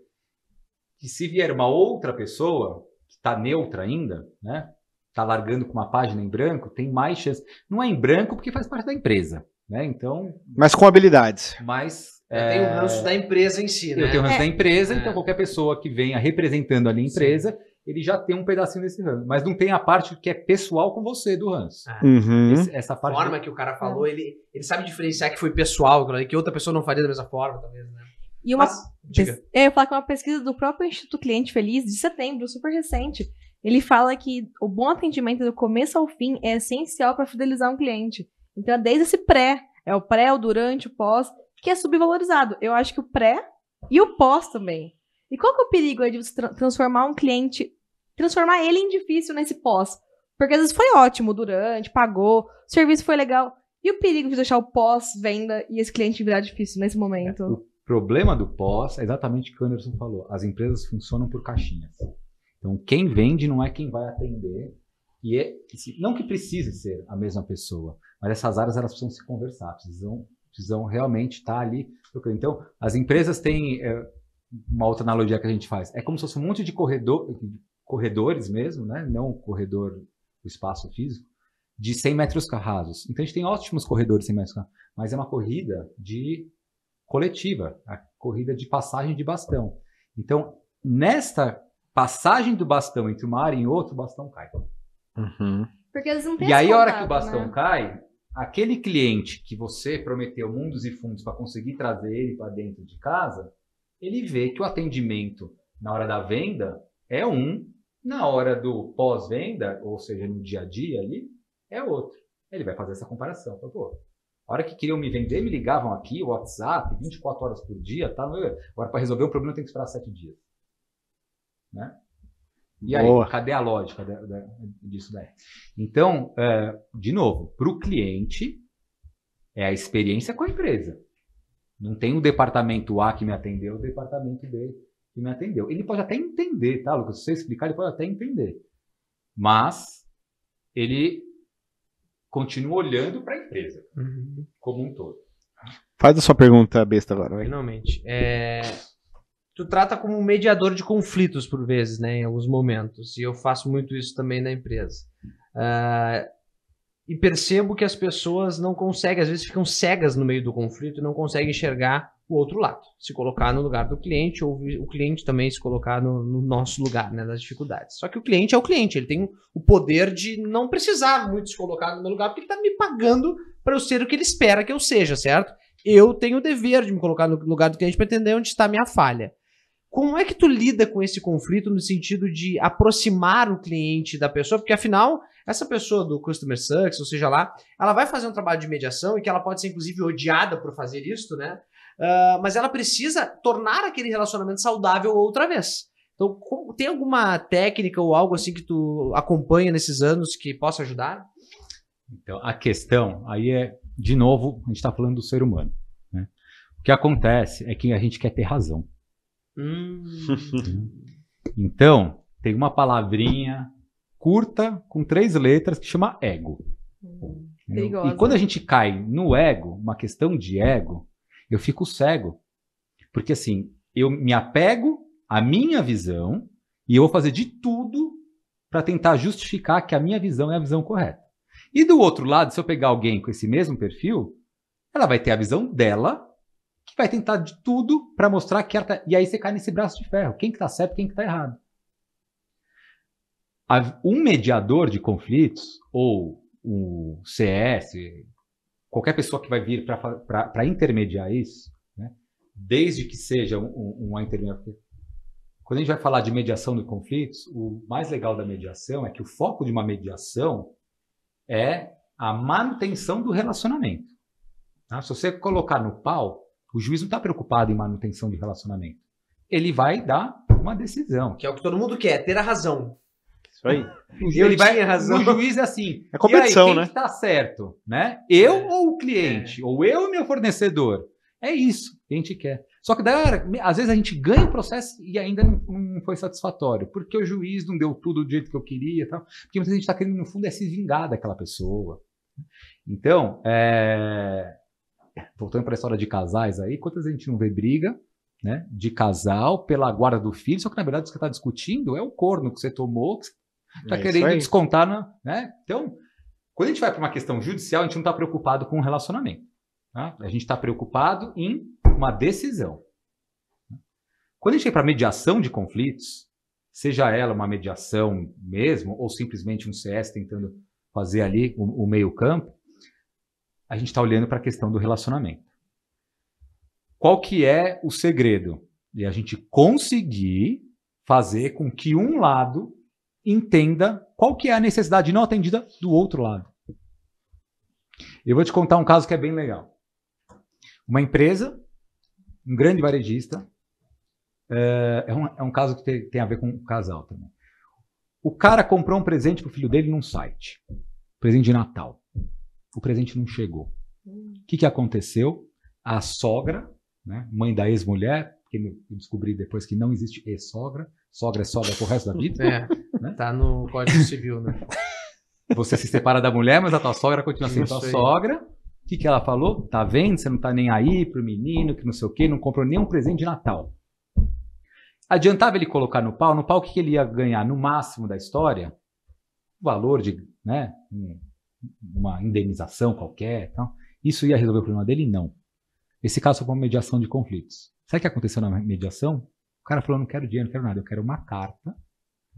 S4: que se vier uma outra pessoa, que está neutra ainda, né? Está largando com uma página em branco, tem mais chance. Não é em branco porque faz parte da empresa, né? Então...
S2: Mas com habilidades.
S4: Mas...
S1: Tem o ranço da empresa em si, né?
S4: Eu tenho o ranço da empresa, então qualquer pessoa que venha representando ali a empresa, ele já tem um pedacinho desse ranço. Mas não tem a parte que é pessoal com você do ranço. Essa parte...
S1: A forma que o cara falou, ele sabe diferenciar que foi pessoal, que outra pessoa não faria da mesma forma, talvez, né?
S3: E uma... Eu ia falar que uma pesquisa do próprio Instituto Cliente Feliz, de setembro, super recente, ele fala que o bom atendimento do começo ao fim é essencial para fidelizar um cliente. Então, é desde esse o pré, o durante, o pós, que é subvalorizado. Eu acho que o pré e o pós também. E qual que é o perigo aí de você transformar um cliente, transformar ele em difícil nesse pós? Porque às vezes foi ótimo durante, pagou, o serviço foi legal. E o perigo de deixar o pós-venda e esse cliente virar difícil nesse momento?
S4: O problema do pós é exatamente o que o Anderson falou. As empresas funcionam por caixinhas. Então, quem vende não é quem vai atender. E não que precise ser a mesma pessoa, mas essas áreas elas precisam se conversar, precisam realmente estar ali. Então, as empresas têm uma outra analogia que a gente faz. É como se fosse um monte de corredores mesmo, né? Não o corredor do espaço físico, de 100 metros rasos. Então, a gente tem ótimos corredores de 100 metros rasos, mas é uma corrida coletiva, a corrida de passagem de bastão. Então, nesta passagem do bastão entre uma área e outra, o bastão cai.
S3: Porque eles não têm
S4: E aí,
S3: esse
S4: a hora
S3: contato,
S4: que o bastão
S3: né?
S4: cai, aquele cliente que você prometeu mundos e fundos para conseguir trazer ele para dentro de casa, ele vê que o atendimento na hora da venda é na hora do pós-venda, ou seja, no dia a dia ali, é outro. Ele vai fazer essa comparação. Pô, a hora que queriam me vender, me ligavam aqui, WhatsApp, 24 horas por dia, tá? Agora, para resolver um problema, tem que esperar 7 dias. Né? E aí, cadê a lógica disso daí? Então, de novo, para o cliente, é a experiência com a empresa. Não tem o departamento A que me atendeu, o departamento B que me atendeu. Ele pode até entender, tá, Lucas? Se você explicar, ele pode até entender. Mas, ele continua olhando para a empresa, como um todo.
S2: Faz a sua pergunta besta agora. Vai.
S1: Finalmente. Tu trata como um mediador de conflitos, por vezes, né, em alguns momentos. E eu faço muito isso também na empresa. E percebo que as pessoas não conseguem, às vezes ficam cegas no meio do conflito e não conseguem enxergar o outro lado. Se colocar no lugar do cliente ou o cliente também se colocar no nosso lugar, né, das dificuldades. Só que o cliente é o cliente, ele tem o poder de não precisar muito se colocar no meu lugar porque ele está me pagando para eu ser o que ele espera que eu seja, certo? Eu tenho o dever de me colocar no lugar do cliente para entender onde está a minha falha. Como é que tu lida com esse conflito no sentido de aproximar o cliente da pessoa? Porque, afinal, essa pessoa do Customer Success, ou seja lá, ela vai fazer um trabalho de mediação e que ela pode ser, inclusive, odiada por fazer isso, né? Mas ela precisa tornar aquele relacionamento saudável outra vez. Então, tem alguma técnica ou algo assim que tu acompanha nesses anos que possa ajudar?
S4: Então, a questão aí de novo, a gente está falando do ser humano. Né? O que acontece é que a gente quer ter razão. Então, tem uma palavrinha curta com 3 letras que chama ego. E quando a gente cai no ego, uma questão de ego, eu fico cego. Porque assim, eu me apego à minha visão e eu vou fazer de tudo para tentar justificar que a minha visão é a visão correta. E do outro lado, se eu pegar alguém com esse mesmo perfil, ela vai ter a visão dela, que vai tentar de tudo para mostrar que ela tá... E aí você cai nesse braço de ferro. Quem que tá certo, quem que tá errado. Um mediador de conflitos, ou o CS, qualquer pessoa que vai vir para intermediar isso, né? Desde que seja uma intermediação. Quando a gente vai falar de mediação de conflitos, o mais legal da mediação é que o foco de uma mediação é a manutenção do relacionamento. Tá? Se você colocar no pau, o juiz não está preocupado em manutenção de relacionamento. Ele vai dar uma decisão.
S1: Que é o que todo mundo quer, ter a razão.
S2: Isso aí.
S1: Eu tinha razão.
S4: O juiz é assim.
S2: É competição,
S4: e aí, quem
S2: né?
S4: que tá certo, né? Eu ou o cliente? Ou eu e meu fornecedor? É isso que a gente quer. Só que às vezes a gente ganha o processo e ainda não foi satisfatório. Porque o juiz não deu tudo do jeito que eu queria e tal. Porque muita gente está querendo, no fundo, se vingar daquela pessoa. Então, voltando para a história de casais aí, quantas a gente não vê briga, né, de casal pela guarda do filho, só que na verdade o que você está discutindo é o corno que você tomou, que você está querendo descontar, né? Então, quando a gente vai para uma questão judicial, a gente não está preocupado com o relacionamento. Tá? A gente está preocupado em uma decisão. Quando a gente vai para mediação de conflitos, seja ela uma mediação mesmo, ou simplesmente um CS tentando fazer ali o meio campo, a gente está olhando para a questão do relacionamento. Qual que é o segredo? E a gente conseguir fazer com que um lado entenda qual que é a necessidade não atendida do outro lado. Eu vou te contar um caso que é bem legal. Uma empresa, um grande varejista, é um caso que tem a ver com um casal também. O cara comprou um presente para o filho dele num site. Presente de Natal. O presente não chegou. O que aconteceu? A sogra, né, mãe da ex-mulher, que eu descobri depois que não existe ex-sogra. Sogra é sogra pro resto da vida. Né?
S1: Tá no Código Civil, né?
S4: Você se separa da mulher, mas a tua sogra continua sendo tua sogra. O que ela falou? Tá vendo? Você não tá nem aí pro menino, que não sei o quê, não comprou nenhum presente de Natal. Adiantava ele colocar no pau o que ele ia ganhar no máximo da história? O valor de, né, uma indenização qualquer. Então, isso ia resolver o problema dele? Não. Esse caso foi uma mediação de conflitos. Sabe o que aconteceu na mediação? O cara falou, não quero dinheiro, não quero nada, eu quero uma carta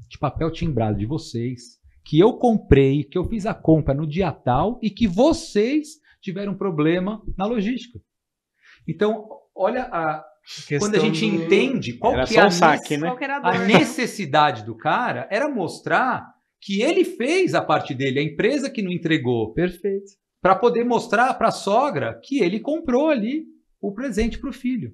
S4: de papel timbrado de vocês, que eu comprei, que eu fiz a compra no dia tal e que vocês tiveram problema na logística. Então, olha quando a gente entende qual que é a necessidade do cara, era mostrar que ele fez a parte dele, a empresa que não entregou.
S1: Perfeito.
S4: Para poder mostrar para a sogra que ele comprou ali o presente para o filho.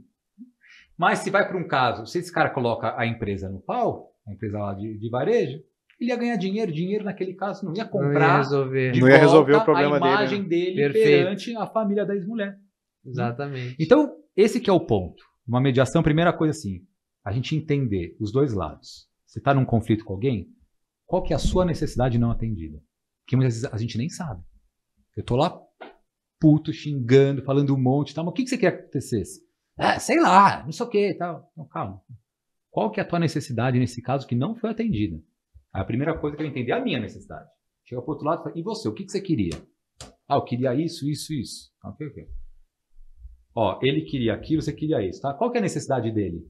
S4: Mas se vai para um caso, se esse cara coloca a empresa no pau, a empresa lá de varejo, ele ia ganhar dinheiro naquele caso não ia comprar,
S2: não ia resolver o problema
S4: a imagem dele perante a família da ex-mulher.
S1: Exatamente.
S4: Então, esse que é o ponto. Uma mediação, primeira coisa assim, a gente entender os dois lados. Você está num conflito com alguém, qual que é a sua necessidade não atendida? Porque muitas vezes a gente nem sabe. Eu tô lá puto, xingando, falando um monte, tal, mas o que você quer que acontecesse? Sei lá, não sei o que, tal. Não, calma. Qual que é a tua necessidade nesse caso que não foi atendida? A primeira coisa que eu entendi é a minha necessidade. Chega pro outro lado e fala, e você, o que você queria? Eu queria isso. Ok. Ele queria aquilo, você queria isso, tá? Qual que é a necessidade dele?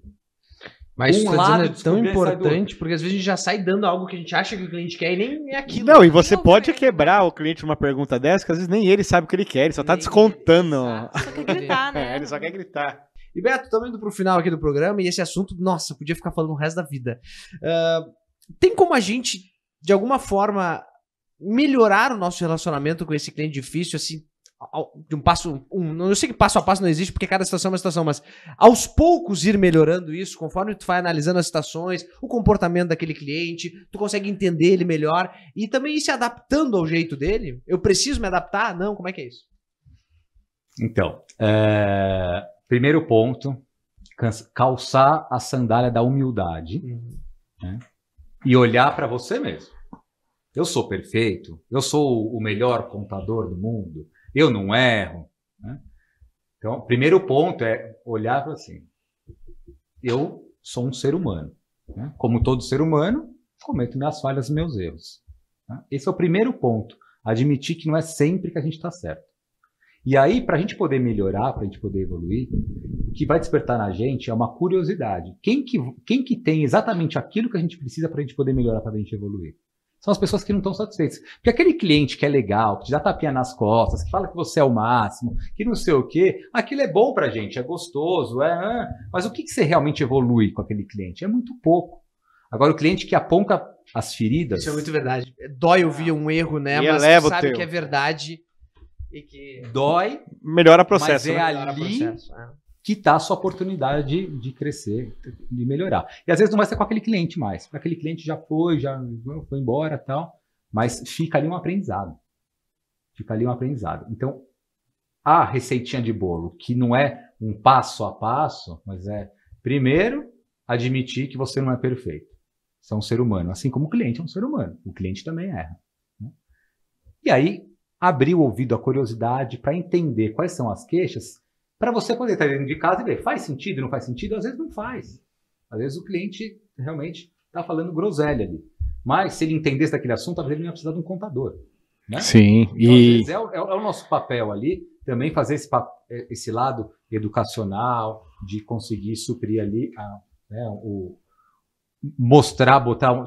S1: Mas isso é tão importante, porque às vezes a gente já sai dando algo que a gente acha que o cliente quer e nem é aquilo.
S2: Não, e você pode quebrar o cliente numa pergunta dessa, que às vezes nem ele sabe o que ele quer, ele só tá descontando.
S3: Só quer gritar, né?
S2: Ele só quer gritar.
S1: E Beto, estamos indo pro final aqui do programa e esse assunto, nossa, podia ficar falando o resto da vida. Tem como a gente, de alguma forma, melhorar o nosso relacionamento com esse cliente difícil, assim, de um passo... eu sei que passo a passo não existe, porque cada situação é uma situação, mas aos poucos ir melhorando isso, conforme tu vai analisando as situações, o comportamento daquele cliente, tu consegue entender ele melhor e também ir se adaptando ao jeito dele? Eu preciso me adaptar? Não, como é que é isso?
S4: Então, primeiro ponto, calçar a sandália da humildade, né? E olhar para você mesmo. Eu sou perfeito, eu sou o melhor contador do mundo, eu não erro. Né? Então, o primeiro ponto é olhar para assim, eu sou um ser humano. Né? Como todo ser humano, cometo minhas falhas e meus erros. Né? Esse é o primeiro ponto. Admitir que não é sempre que a gente está certo. E aí, para a gente poder melhorar, para a gente poder evoluir, o que vai despertar na gente é uma curiosidade. Quem que tem exatamente aquilo que a gente precisa para a gente poder melhorar, para a gente evoluir? São as pessoas que não estão satisfeitas. Porque aquele cliente que é legal, que te dá tapinha nas costas, que fala que você é o máximo, que não sei o quê, aquilo é bom pra gente, é gostoso, mas o que você realmente evolui com aquele cliente? É muito pouco. Agora, o cliente que aponta as feridas...
S1: Isso é muito verdade. Dói ouvir um erro, né?
S2: E
S1: mas
S2: eleva
S1: tu sabe
S2: o teu.
S1: que é verdade e que...
S4: Dói,
S2: Melhora o processo.
S4: mas
S2: né?
S4: ali quitar a sua oportunidade de crescer, de melhorar. E às vezes não vai ser com aquele cliente mais. Aquele cliente já foi embora e tal, mas fica ali um aprendizado. Então, a receitinha de bolo, que não é um passo a passo, mas é, primeiro, admitir que você não é perfeito. Você é um ser humano, assim como o cliente é um ser humano. O cliente também erra. Né? E aí, abrir o ouvido, a curiosidade, para entender quais são as queixas, para você poder estar dentro de casa e ver, faz sentido, não faz sentido? Às vezes não faz. Às vezes o cliente realmente está falando groselha ali. Mas se ele entendesse daquele assunto, talvez ele não ia precisar de um contador. Né?
S2: Sim.
S4: Então, às vezes é o nosso papel ali, também fazer esse lado educacional, de conseguir suprir ali, mostrar,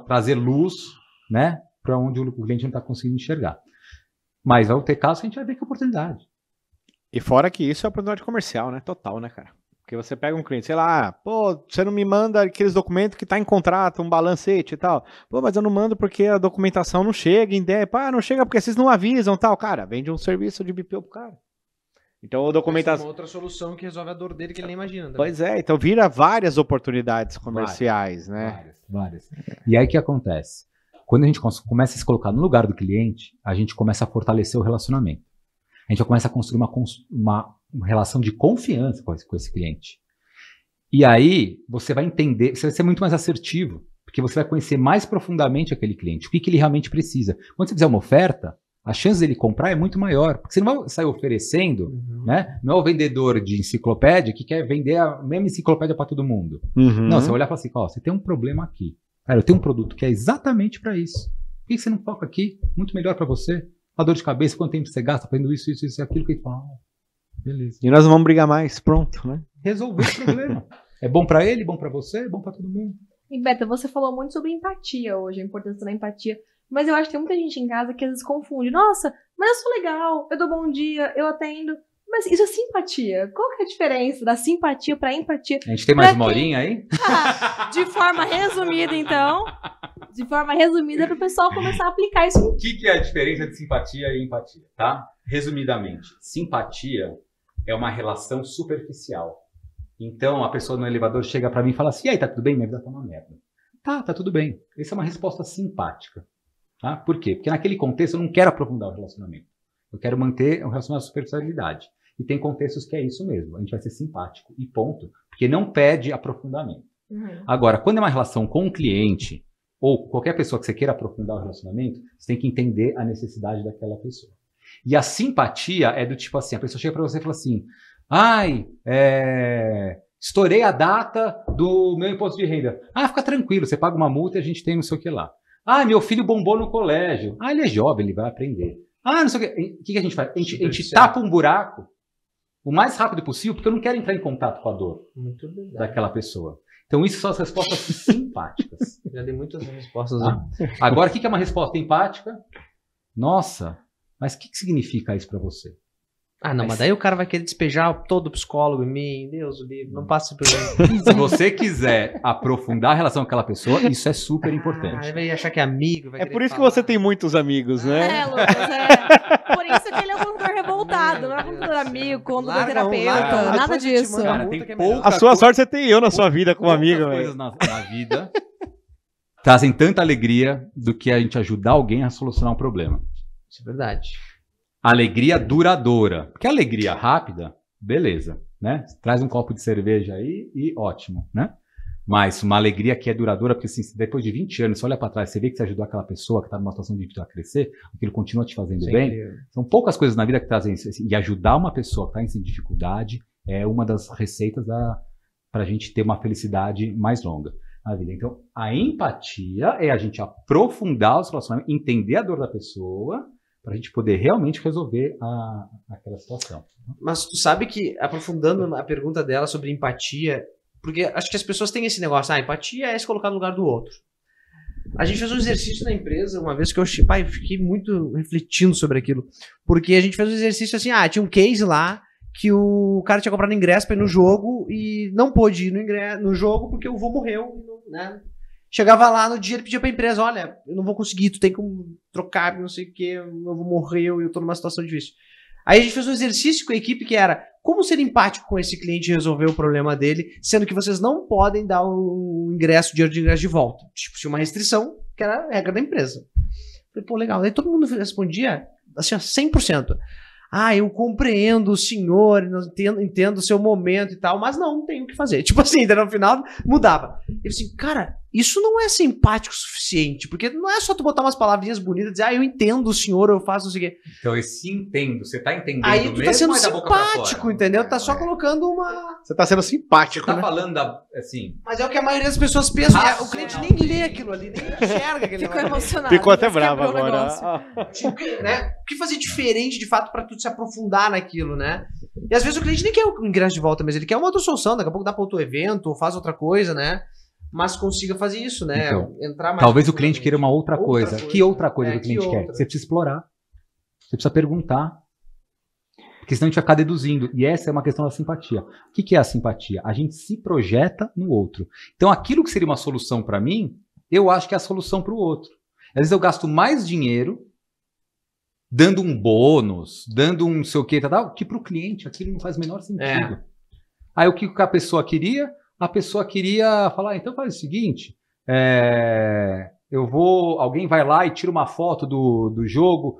S4: trazer luz, né, para onde o cliente não está conseguindo enxergar. Mas vai ter casos que a gente vai ver que é oportunidade.
S2: E fora que isso é oportunidade comercial, né? Total, né, cara? Porque você pega um cliente, sei lá, pô, você não me manda aqueles documentos que tá em contrato, um balancete e tal. Pô, mas eu não mando porque a documentação não chega, em ideia. Pá, não chega porque vocês não avisam tal. Cara, vende um serviço de BPO pro cara. Então a documentação...
S1: Essa é uma outra solução que resolve a dor dele que ele nem imagina. Também.
S2: Pois é, então vira várias oportunidades comerciais, né?
S4: Várias. E aí o que acontece? Quando a gente começa a se colocar no lugar do cliente, a gente começa a fortalecer o relacionamento. A gente já começa a construir uma relação de confiança com esse cliente. E aí você vai entender, você vai ser muito mais assertivo, porque você vai conhecer mais profundamente aquele cliente, o que ele realmente precisa. Quando você fizer uma oferta, a chance dele comprar é muito maior, porque você não vai sair oferecendo, né? Não é o vendedor de enciclopédia que quer vender a mesma enciclopédia para todo mundo. Não, você vai olhar e falar assim, ó, você tem um problema aqui. Cara, eu tenho um produto que é exatamente para isso. Por que você não foca aqui? Muito melhor para você. A dor de cabeça, quanto tempo você gasta fazendo isso e aquilo, que ele fala, beleza.
S2: E nós não vamos brigar mais, pronto, né?
S4: Resolver o problema. É bom para ele, bom para você, é bom para todo mundo.
S3: E Beta, você falou muito sobre empatia hoje, a importância da empatia. Mas eu acho que tem muita gente em casa que às vezes confunde. Nossa, mas eu sou legal, eu dou bom dia, eu atendo. Mas isso é simpatia. Qual que é a diferença da simpatia pra empatia?
S4: A gente tem mais uma horinha aí?
S3: De forma resumida, então. De forma resumida, para o pessoal começar a aplicar isso.
S4: O que é a diferença de simpatia e empatia, tá? Resumidamente, simpatia é uma relação superficial. Então, a pessoa no elevador chega pra mim e fala assim, e aí, tá tudo bem? Minha vida tá uma merda. Tá tudo bem. Essa é uma resposta simpática. Tá? Por quê? Porque naquele contexto eu não quero aprofundar o relacionamento. Eu quero manter o relacionamento de superficialidade. E tem contextos que é isso mesmo. A gente vai ser simpático e ponto. Porque não pede aprofundamento. Agora, quando é uma relação com o cliente, ou qualquer pessoa que você queira aprofundar o relacionamento, você tem que entender a necessidade daquela pessoa. E a simpatia é do tipo assim, a pessoa chega pra você e fala assim, estourei a data do meu imposto de renda. Fica tranquilo, você paga uma multa e a gente tem não sei o que lá. Meu filho bombou no colégio. Ele é jovem, ele vai aprender. Não sei o que. O que a gente faz? A gente tapa um buraco o mais rápido possível, porque eu não quero entrar em contato com a dor daquela pessoa. Então, isso são as respostas simpáticas.
S1: Já dei muitas respostas.
S4: Agora, o que é uma resposta empática? Nossa, mas o que significa isso para você?
S1: Mas daí o cara vai querer despejar todo o psicólogo em mim. Deus o livre, não passe por mim.
S4: Se você quiser aprofundar a relação com aquela pessoa, isso é super importante.
S1: Aí vai achar que é amigo.
S2: É por isso que você tem muitos amigos, né?
S3: Lucas, por isso que ele é um condutor revoltado. Não é um condutor amigo, condutor terapeuta, nada disso.
S4: Cara, tem
S2: a sua sorte você tem eu na sua vida como amigo.
S4: Coisas na vida trazem tanta alegria do que a gente ajudar alguém a solucionar um problema.
S1: Isso é verdade.
S4: Alegria duradoura. Porque alegria rápida, beleza, né? Traz um copo de cerveja aí e ótimo, né? Mas uma alegria que é duradoura, porque assim, depois de 20 anos, você olha para trás, você vê que você ajudou aquela pessoa que está numa situação difícil a crescer, aquilo continua te fazendo bem. São poucas coisas na vida que trazem isso. E ajudar uma pessoa que está em dificuldade é uma das receitas para a gente ter uma felicidade mais longa na vida. Então, a empatia é a gente aprofundar os relacionamentos, entender a dor da pessoa, para a gente poder realmente resolver aquela situação.
S1: Mas tu sabe que, aprofundando a pergunta dela sobre empatia, porque acho que as pessoas têm esse negócio, empatia é se colocar no lugar do outro. A gente fez um exercício na empresa, uma vez que eu fiquei muito refletindo sobre aquilo, porque a gente fez um exercício assim, tinha um case lá, que o cara tinha comprado ingresso para ir no jogo e não pôde ir no jogo porque o vô morreu, né? Chegava lá no dia, ele pedia pra empresa, olha, eu não vou conseguir, tu tem que trocar, não sei o que, eu vou morrer e eu tô numa situação difícil. Aí a gente fez um exercício com a equipe que era, como ser empático com esse cliente e resolver o problema dele, sendo que vocês não podem dar o dinheiro de ingresso de volta. Tipo, tinha uma restrição, que era a regra da empresa. Falei, pô, legal. Daí todo mundo respondia, assim, 100%. Eu compreendo o senhor, entendo o seu momento e tal, mas não tenho o que fazer. Tipo assim, no final mudava. Eu assim, cara, isso não é ser empático o suficiente, porque não é só tu botar umas palavrinhas bonitas e dizer, eu entendo o senhor, eu faço não sei o quê.
S4: Então, esse entendo, você tá entendendo
S1: aí tu
S4: mesmo,
S1: tá sendo
S4: da boca pra
S1: simpático,
S4: fora?
S1: entendeu? Tá só colocando uma...
S2: Você tá sendo simpático,
S4: Você tá
S2: né?
S4: falando assim...
S1: Mas é o que a maioria das pessoas pensa. O cliente nem lê aquilo ali, nem enxerga aquele
S3: Ficou
S1: negócio.
S3: emocionado.
S2: Ficou até
S3: mas
S2: bravo
S3: quebrou o
S2: agora.
S3: negócio.
S1: Tipo, né? O que fazer diferente, de fato, pra tu se aprofundar naquilo, né? E às vezes o cliente nem quer o ingresso de volta, mas ele quer uma outra solução. Daqui a pouco dá pra outro evento, ou faz outra coisa, né? Mas consiga fazer isso, né?
S4: Então,
S1: entrar mais
S4: talvez o cliente queira uma outra
S1: Outra
S4: coisa.
S1: coisa.
S4: Que outra coisa
S1: É,
S4: que o cliente
S1: que
S4: quer?
S1: outra?
S4: Você precisa explorar. Você precisa perguntar. Porque senão a gente vai ficar deduzindo. E essa é uma questão da simpatia. O que é a simpatia? A gente se projeta no outro. Então aquilo que seria uma solução para mim, eu acho que é a solução para o outro. Às vezes eu gasto mais dinheiro dando um bônus, dando um não sei o que, tal, que para o cliente aquilo não faz o menor sentido. Aí o que a pessoa queria? A pessoa queria falar, então faz o seguinte, alguém vai lá e tira uma foto do jogo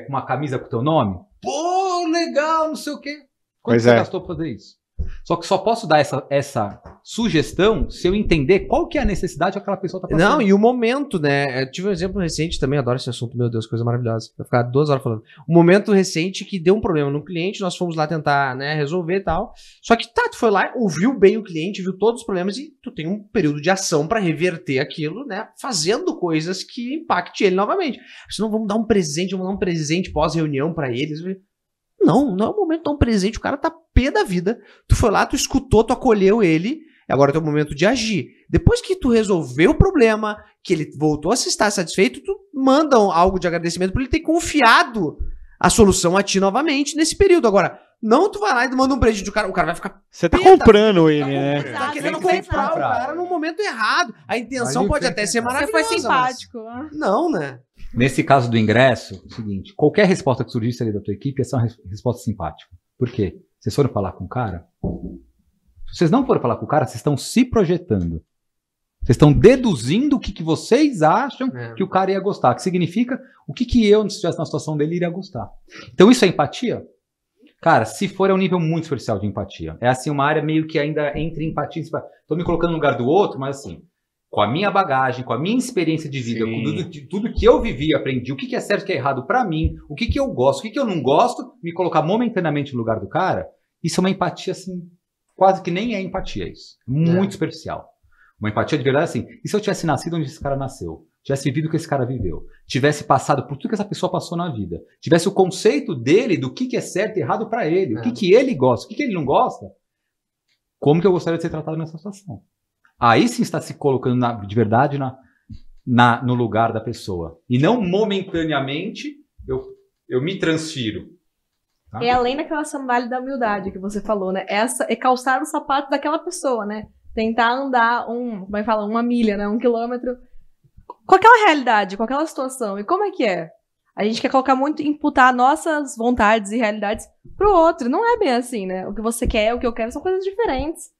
S4: com uma camisa com o teu nome. Pô, legal, não sei o quê. Quanto você gastou para fazer isso? Só que só posso dar essa sugestão se eu entender qual que é a necessidade que aquela pessoa está passando.
S1: Não, e o momento, né? Eu tive um exemplo recente também, adoro esse assunto, meu Deus, coisa maravilhosa. Vai ficar 2 horas falando. Um momento recente que deu um problema no cliente, nós fomos lá tentar, né, resolver e tal. Só que tu foi lá, ouviu bem o cliente, viu todos os problemas e tu tem um período de ação para reverter aquilo, né? Fazendo coisas que impactem ele novamente. Senão vamos dar um presente, pós-reunião para eles. Não é o momento de dar um presente, o cara tá pé da vida. Tu foi lá, tu escutou, tu acolheu ele, agora é o teu momento de agir. Depois que tu resolveu o problema, que ele voltou a se estar satisfeito, tu manda algo de agradecimento por ele ter confiado a solução a ti novamente nesse período. Agora, não tu vai lá e manda um presente, o cara vai ficar...
S2: Você tá comprando ele, né?
S1: Tá querendo
S4: Tem que
S1: comprar o
S4: comprar.
S1: cara no momento errado. A intenção
S4: Mas
S1: pode
S4: tem
S1: até
S4: que-
S1: ser
S3: Você
S1: maravilhosa.
S3: foi simpático.
S1: mas não, né?
S4: Nesse caso do ingresso, é o seguinte, qualquer resposta que surgisse ali da tua equipe ia ser uma resposta simpática. Por quê? Vocês foram falar com o cara? Se vocês não foram falar com o cara, vocês estão se projetando. Vocês estão deduzindo o que vocês acham que o cara ia gostar. Que significa o que eu, se estivesse na situação dele, iria gostar. Então isso é empatia? Cara, se for, é um nível muito superficial de empatia. É assim, uma área meio que ainda entre empatia e simpatia. Estou me colocando no lugar do outro, mas assim, com a minha bagagem, com a minha experiência de vida, com tudo que eu vivi, aprendi, o que é certo e o que é errado pra mim, o que eu gosto, o que eu não gosto, me colocar momentaneamente no lugar do cara, isso é uma empatia, assim, quase que nem é empatia isso. Muito superficial. Uma empatia de verdade, assim, e se eu tivesse nascido onde esse cara nasceu? Tivesse vivido o que esse cara viveu? Tivesse passado por tudo que essa pessoa passou na vida? Tivesse o conceito dele do que é certo e errado pra ele? O que ele gosta? O que ele não gosta? Como que eu gostaria de ser tratado nessa situação? Aí sim está se colocando de verdade no lugar da pessoa. E não momentaneamente eu me transfiro. Tá?
S3: É além daquela sandália da humildade que você falou, né? É calçar o sapato daquela pessoa, né? Tentar andar uma milha, né? 1 quilômetro. Com aquela realidade, com aquela situação. E como é que é? A gente quer colocar muito, imputar nossas vontades e realidades pro outro. Não é bem assim, né? O que você quer, o que eu quero são coisas diferentes.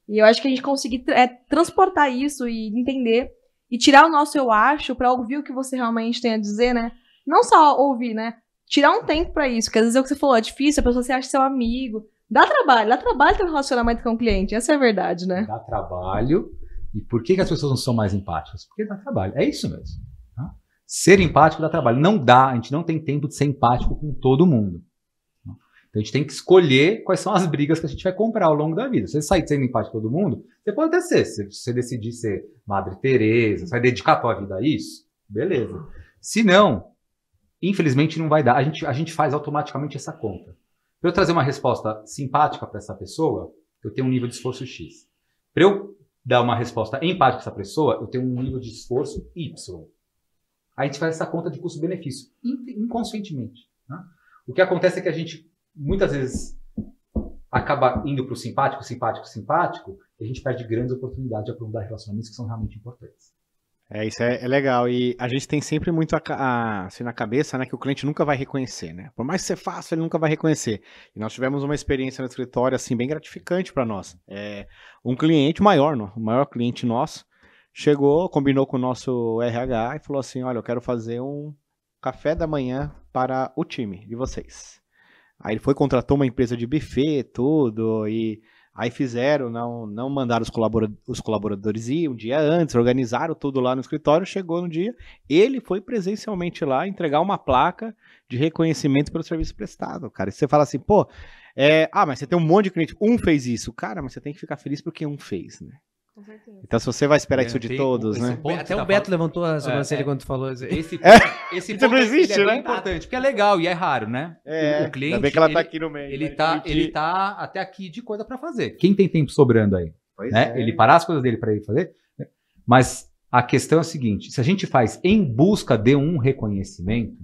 S3: E eu acho que a gente conseguir transportar isso e entender e tirar o nosso eu acho pra ouvir o que você realmente tem a dizer, né? Não só ouvir, né? Tirar um tempo pra isso, porque às vezes é o que você falou, é difícil, a pessoa se acha seu amigo. Dá trabalho ter um relacionamento com o cliente, essa é a verdade, né?
S4: Dá trabalho. E por que as pessoas não são mais empáticas? Porque dá trabalho. É isso mesmo. Tá? Ser empático dá trabalho. Não dá, a gente não tem tempo de ser empático com todo mundo. Então a gente tem que escolher quais são as brigas que a gente vai comprar ao longo da vida. Se você sair sendo empático com todo mundo, você pode até ser. Se você decidir ser Madre Teresa, você vai dedicar a tua vida a isso, beleza. Se não, infelizmente não vai dar. A gente faz automaticamente essa conta. Para eu trazer uma resposta simpática para essa pessoa, eu tenho um nível de esforço X. Para eu dar uma resposta empática para essa pessoa, eu tenho um nível de esforço Y. Aí a gente faz essa conta de custo-benefício, inconscientemente. Né? O que acontece é que a gente muitas vezes acaba indo para o simpático, e a gente perde grandes oportunidades de aprofundar relacionamentos que são realmente importantes.
S2: Isso é legal. E a gente tem sempre muito assim na cabeça, né, que o cliente nunca vai reconhecer, né? Por mais que você faça, ele nunca vai reconhecer. E nós tivemos uma experiência no escritório, assim, bem gratificante para nós. Um cliente maior, o maior cliente nosso, chegou, combinou com o nosso RH e falou assim, olha, eu quero fazer um café da manhã para o time de vocês. Aí ele contratou uma empresa de buffet, tudo, e aí fizeram, não mandaram os colaboradores ir um dia antes, organizaram tudo lá no escritório, chegou no dia, ele foi presencialmente lá entregar uma placa de reconhecimento pelo serviço prestado, cara. E você fala assim, pô, mas você tem um monte de cliente, um fez isso. Cara, mas você tem que ficar feliz porque um fez, né?
S3: Com certeza.
S2: Então se você vai esperar isso de todos, né?
S1: Até o Beto levantou a sobrancelha quando tu falou isso.
S4: Esse
S2: Isso
S4: ponto
S2: não existe,
S4: ele é
S2: né?
S4: bem importante, porque é legal e é raro, né? O cliente,
S2: ainda bem que ela tá aqui no meio.
S4: ele tá até aqui de coisa para fazer. Quem tem tempo sobrando aí?
S2: Pois
S4: Né? Ele parar as coisas dele para ele fazer. Mas a questão é a seguinte, se a gente faz em busca de um reconhecimento,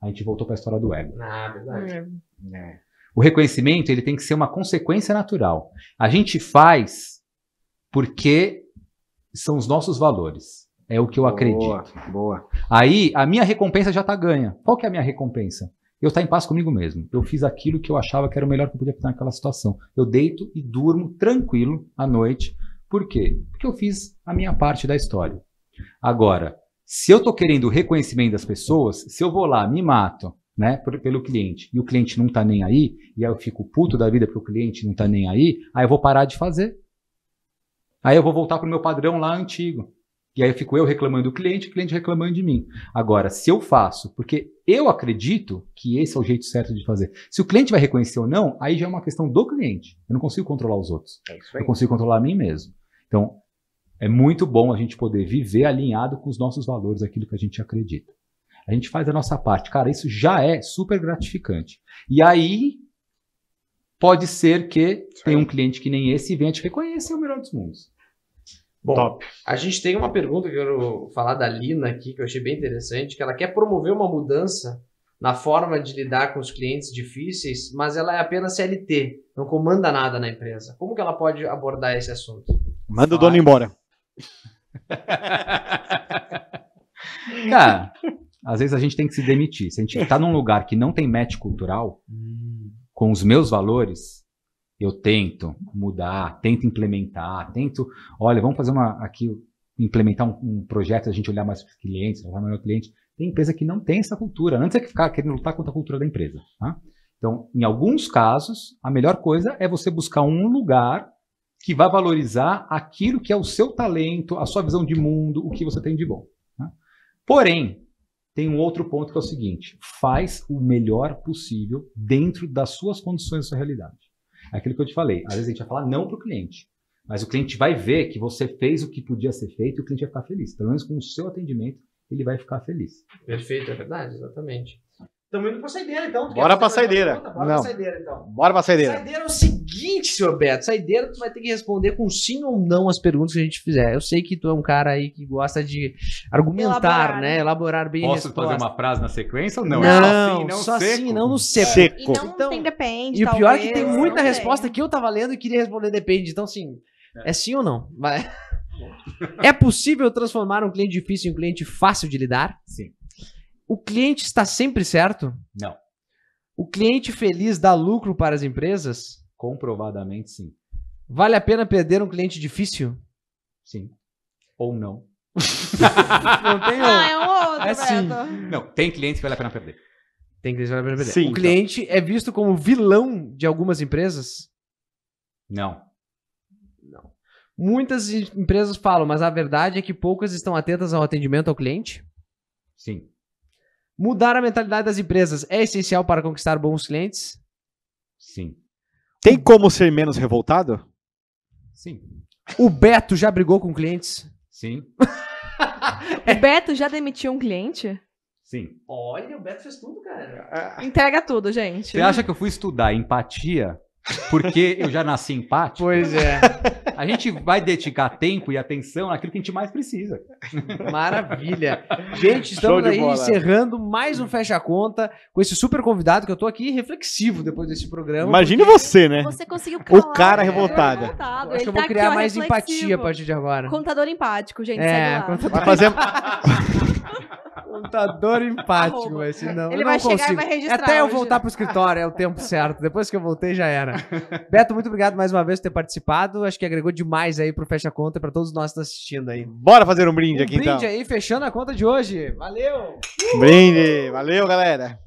S4: a gente voltou para a história do ego.
S1: Verdade.
S4: O reconhecimento ele tem que ser uma consequência natural. A gente faz porque são os nossos valores. É o que eu acredito.
S2: Boa.
S4: Aí, a minha recompensa já está ganha. Qual que é a minha recompensa? Eu estar em paz comigo mesmo. Eu fiz aquilo que eu achava que era o melhor que eu podia fazer naquela situação. Eu deito e durmo tranquilo à noite. Por quê? Porque eu fiz a minha parte da história. Agora, se eu estou querendo o reconhecimento das pessoas, se eu vou lá, me mato, né, pelo cliente, e o cliente não está nem aí, e aí eu fico puto da vida porque o cliente não está nem aí eu vou parar de fazer. Aí eu vou voltar para o meu padrão lá antigo. E aí eu fico reclamando do cliente, o cliente reclamando de mim. Agora, se eu faço, porque eu acredito que esse é o jeito certo de fazer. Se o cliente vai reconhecer ou não, aí já é uma questão do cliente. Eu não consigo controlar os outros. Eu consigo controlar a mim mesmo. Então, é muito bom a gente poder viver alinhado com os nossos valores, aquilo que a gente acredita. A gente faz a nossa parte. Cara, isso já é super gratificante. E aí, pode ser que tenha um cliente que nem esse e venha te reconhecer o melhor dos mundos.
S1: Bom,
S2: Top.
S1: A gente tem uma pergunta que eu quero falar da Lina aqui, que eu achei bem interessante, que ela quer promover uma mudança na forma de lidar com os clientes difíceis, mas ela é apenas CLT, não comanda nada na empresa. Como que ela pode abordar esse assunto?
S2: Manda o dono embora.
S4: Cara, às vezes a gente tem que se demitir. Se a gente está num lugar que não tem match cultural, com os meus valores, eu tento mudar, tento implementar, olha, vamos fazer implementar um projeto, a gente olhar mais para os clientes, olhar melhor o cliente. Tem empresa que não tem essa cultura. Antes é que ficar querendo lutar contra a cultura da empresa. Tá? Então, em alguns casos, a melhor coisa é você buscar um lugar que vai valorizar aquilo que é o seu talento, a sua visão de mundo, o que você tem de bom. Tá? Porém, tem um outro ponto que é o seguinte, faz o melhor possível dentro das suas condições, da sua realidade. É aquilo que eu te falei, às vezes a gente vai falar não para o cliente, mas o cliente vai ver que você fez o que podia ser feito e o cliente vai ficar feliz. Pelo menos com o seu atendimento, ele vai ficar feliz.
S1: Perfeito, é verdade, exatamente. Estamos indo para a saideira, então.
S2: Bora para a saideira.
S1: Bora para a saideira, então.
S2: Bora para a saideira.
S1: Saideira é o seguinte, senhor Beto. Saideira, tu vai ter que responder com sim ou não as perguntas que a gente fizer. Eu sei que tu é um cara aí que gosta de argumentar, né? Elaborar bem a resposta.
S4: Posso fazer uma frase na sequência ou não?
S1: Não, só assim, não no seco.
S3: E não tem depende,
S1: E o pior é que
S3: talvez,
S1: tem muita
S3: não
S1: resposta que eu tava lendo e queria responder depende. Então, sim, é sim ou não? É possível transformar um cliente difícil em um cliente fácil de lidar?
S4: Sim.
S1: O cliente está sempre certo?
S4: Não.
S1: O cliente feliz dá lucro para as empresas?
S4: Comprovadamente, sim.
S1: Vale a pena perder um cliente difícil?
S4: Sim. Ou não.
S1: Não tem
S3: é um outro,
S1: É sim.
S3: Beto.
S4: Não, tem clientes que vale a pena perder.
S1: Tem cliente que vale a pena perder.
S2: Sim,
S1: o cliente é visto como vilão de algumas empresas?
S4: Não.
S1: Muitas empresas falam, mas a verdade é que poucas estão atentas ao atendimento ao cliente?
S4: Sim.
S1: Mudar a mentalidade das empresas é essencial para conquistar bons clientes?
S4: Sim.
S2: Tem como ser menos revoltado?
S4: Sim.
S1: O Beto já brigou com clientes?
S4: Sim.
S3: O Beto já demitiu um cliente?
S4: Sim.
S1: Olha, o Beto fez tudo, cara.
S3: Entrega tudo, gente.
S4: Você acha que eu fui estudar empatia porque eu já nasci empático.
S1: Pois é.
S4: A gente vai dedicar tempo e atenção naquilo que a gente mais precisa.
S1: Maravilha. Gente, estamos
S2: Show de
S1: aí
S2: bola.
S1: encerrando mais um Fecha a Conta com esse super convidado que eu tô aqui reflexivo depois desse programa.
S2: Imagine
S1: porque
S2: você, né?
S3: Você conseguiu
S2: O cara
S3: o
S2: revoltado.
S1: eu acho
S3: Ele
S1: que eu
S3: tá
S1: vou criar
S3: aqui, ó,
S1: mais empatia
S3: reflexivo.
S1: a partir de agora.
S3: Contador empático, gente.
S1: É,
S3: segue lá.
S2: Vai fazer.
S1: Contador empático,
S3: Arroba.
S1: mas senão
S3: Ele
S1: eu
S3: vai
S1: não
S3: chegar e
S1: consigo.
S3: vai registrar
S1: Até eu
S3: hoje.
S1: voltar pro escritório, é o tempo certo. Depois que eu voltei, já era. Beto, muito obrigado mais uma vez por ter participado. Acho que agregou demais aí pro Fecha a Conta e pra todos nós que estão assistindo aí.
S2: Bora fazer um brinde
S1: Um
S2: aqui
S1: brinde
S2: então.
S1: aí, fechando a conta de hoje. Valeu!
S2: Brinde. Valeu, galera.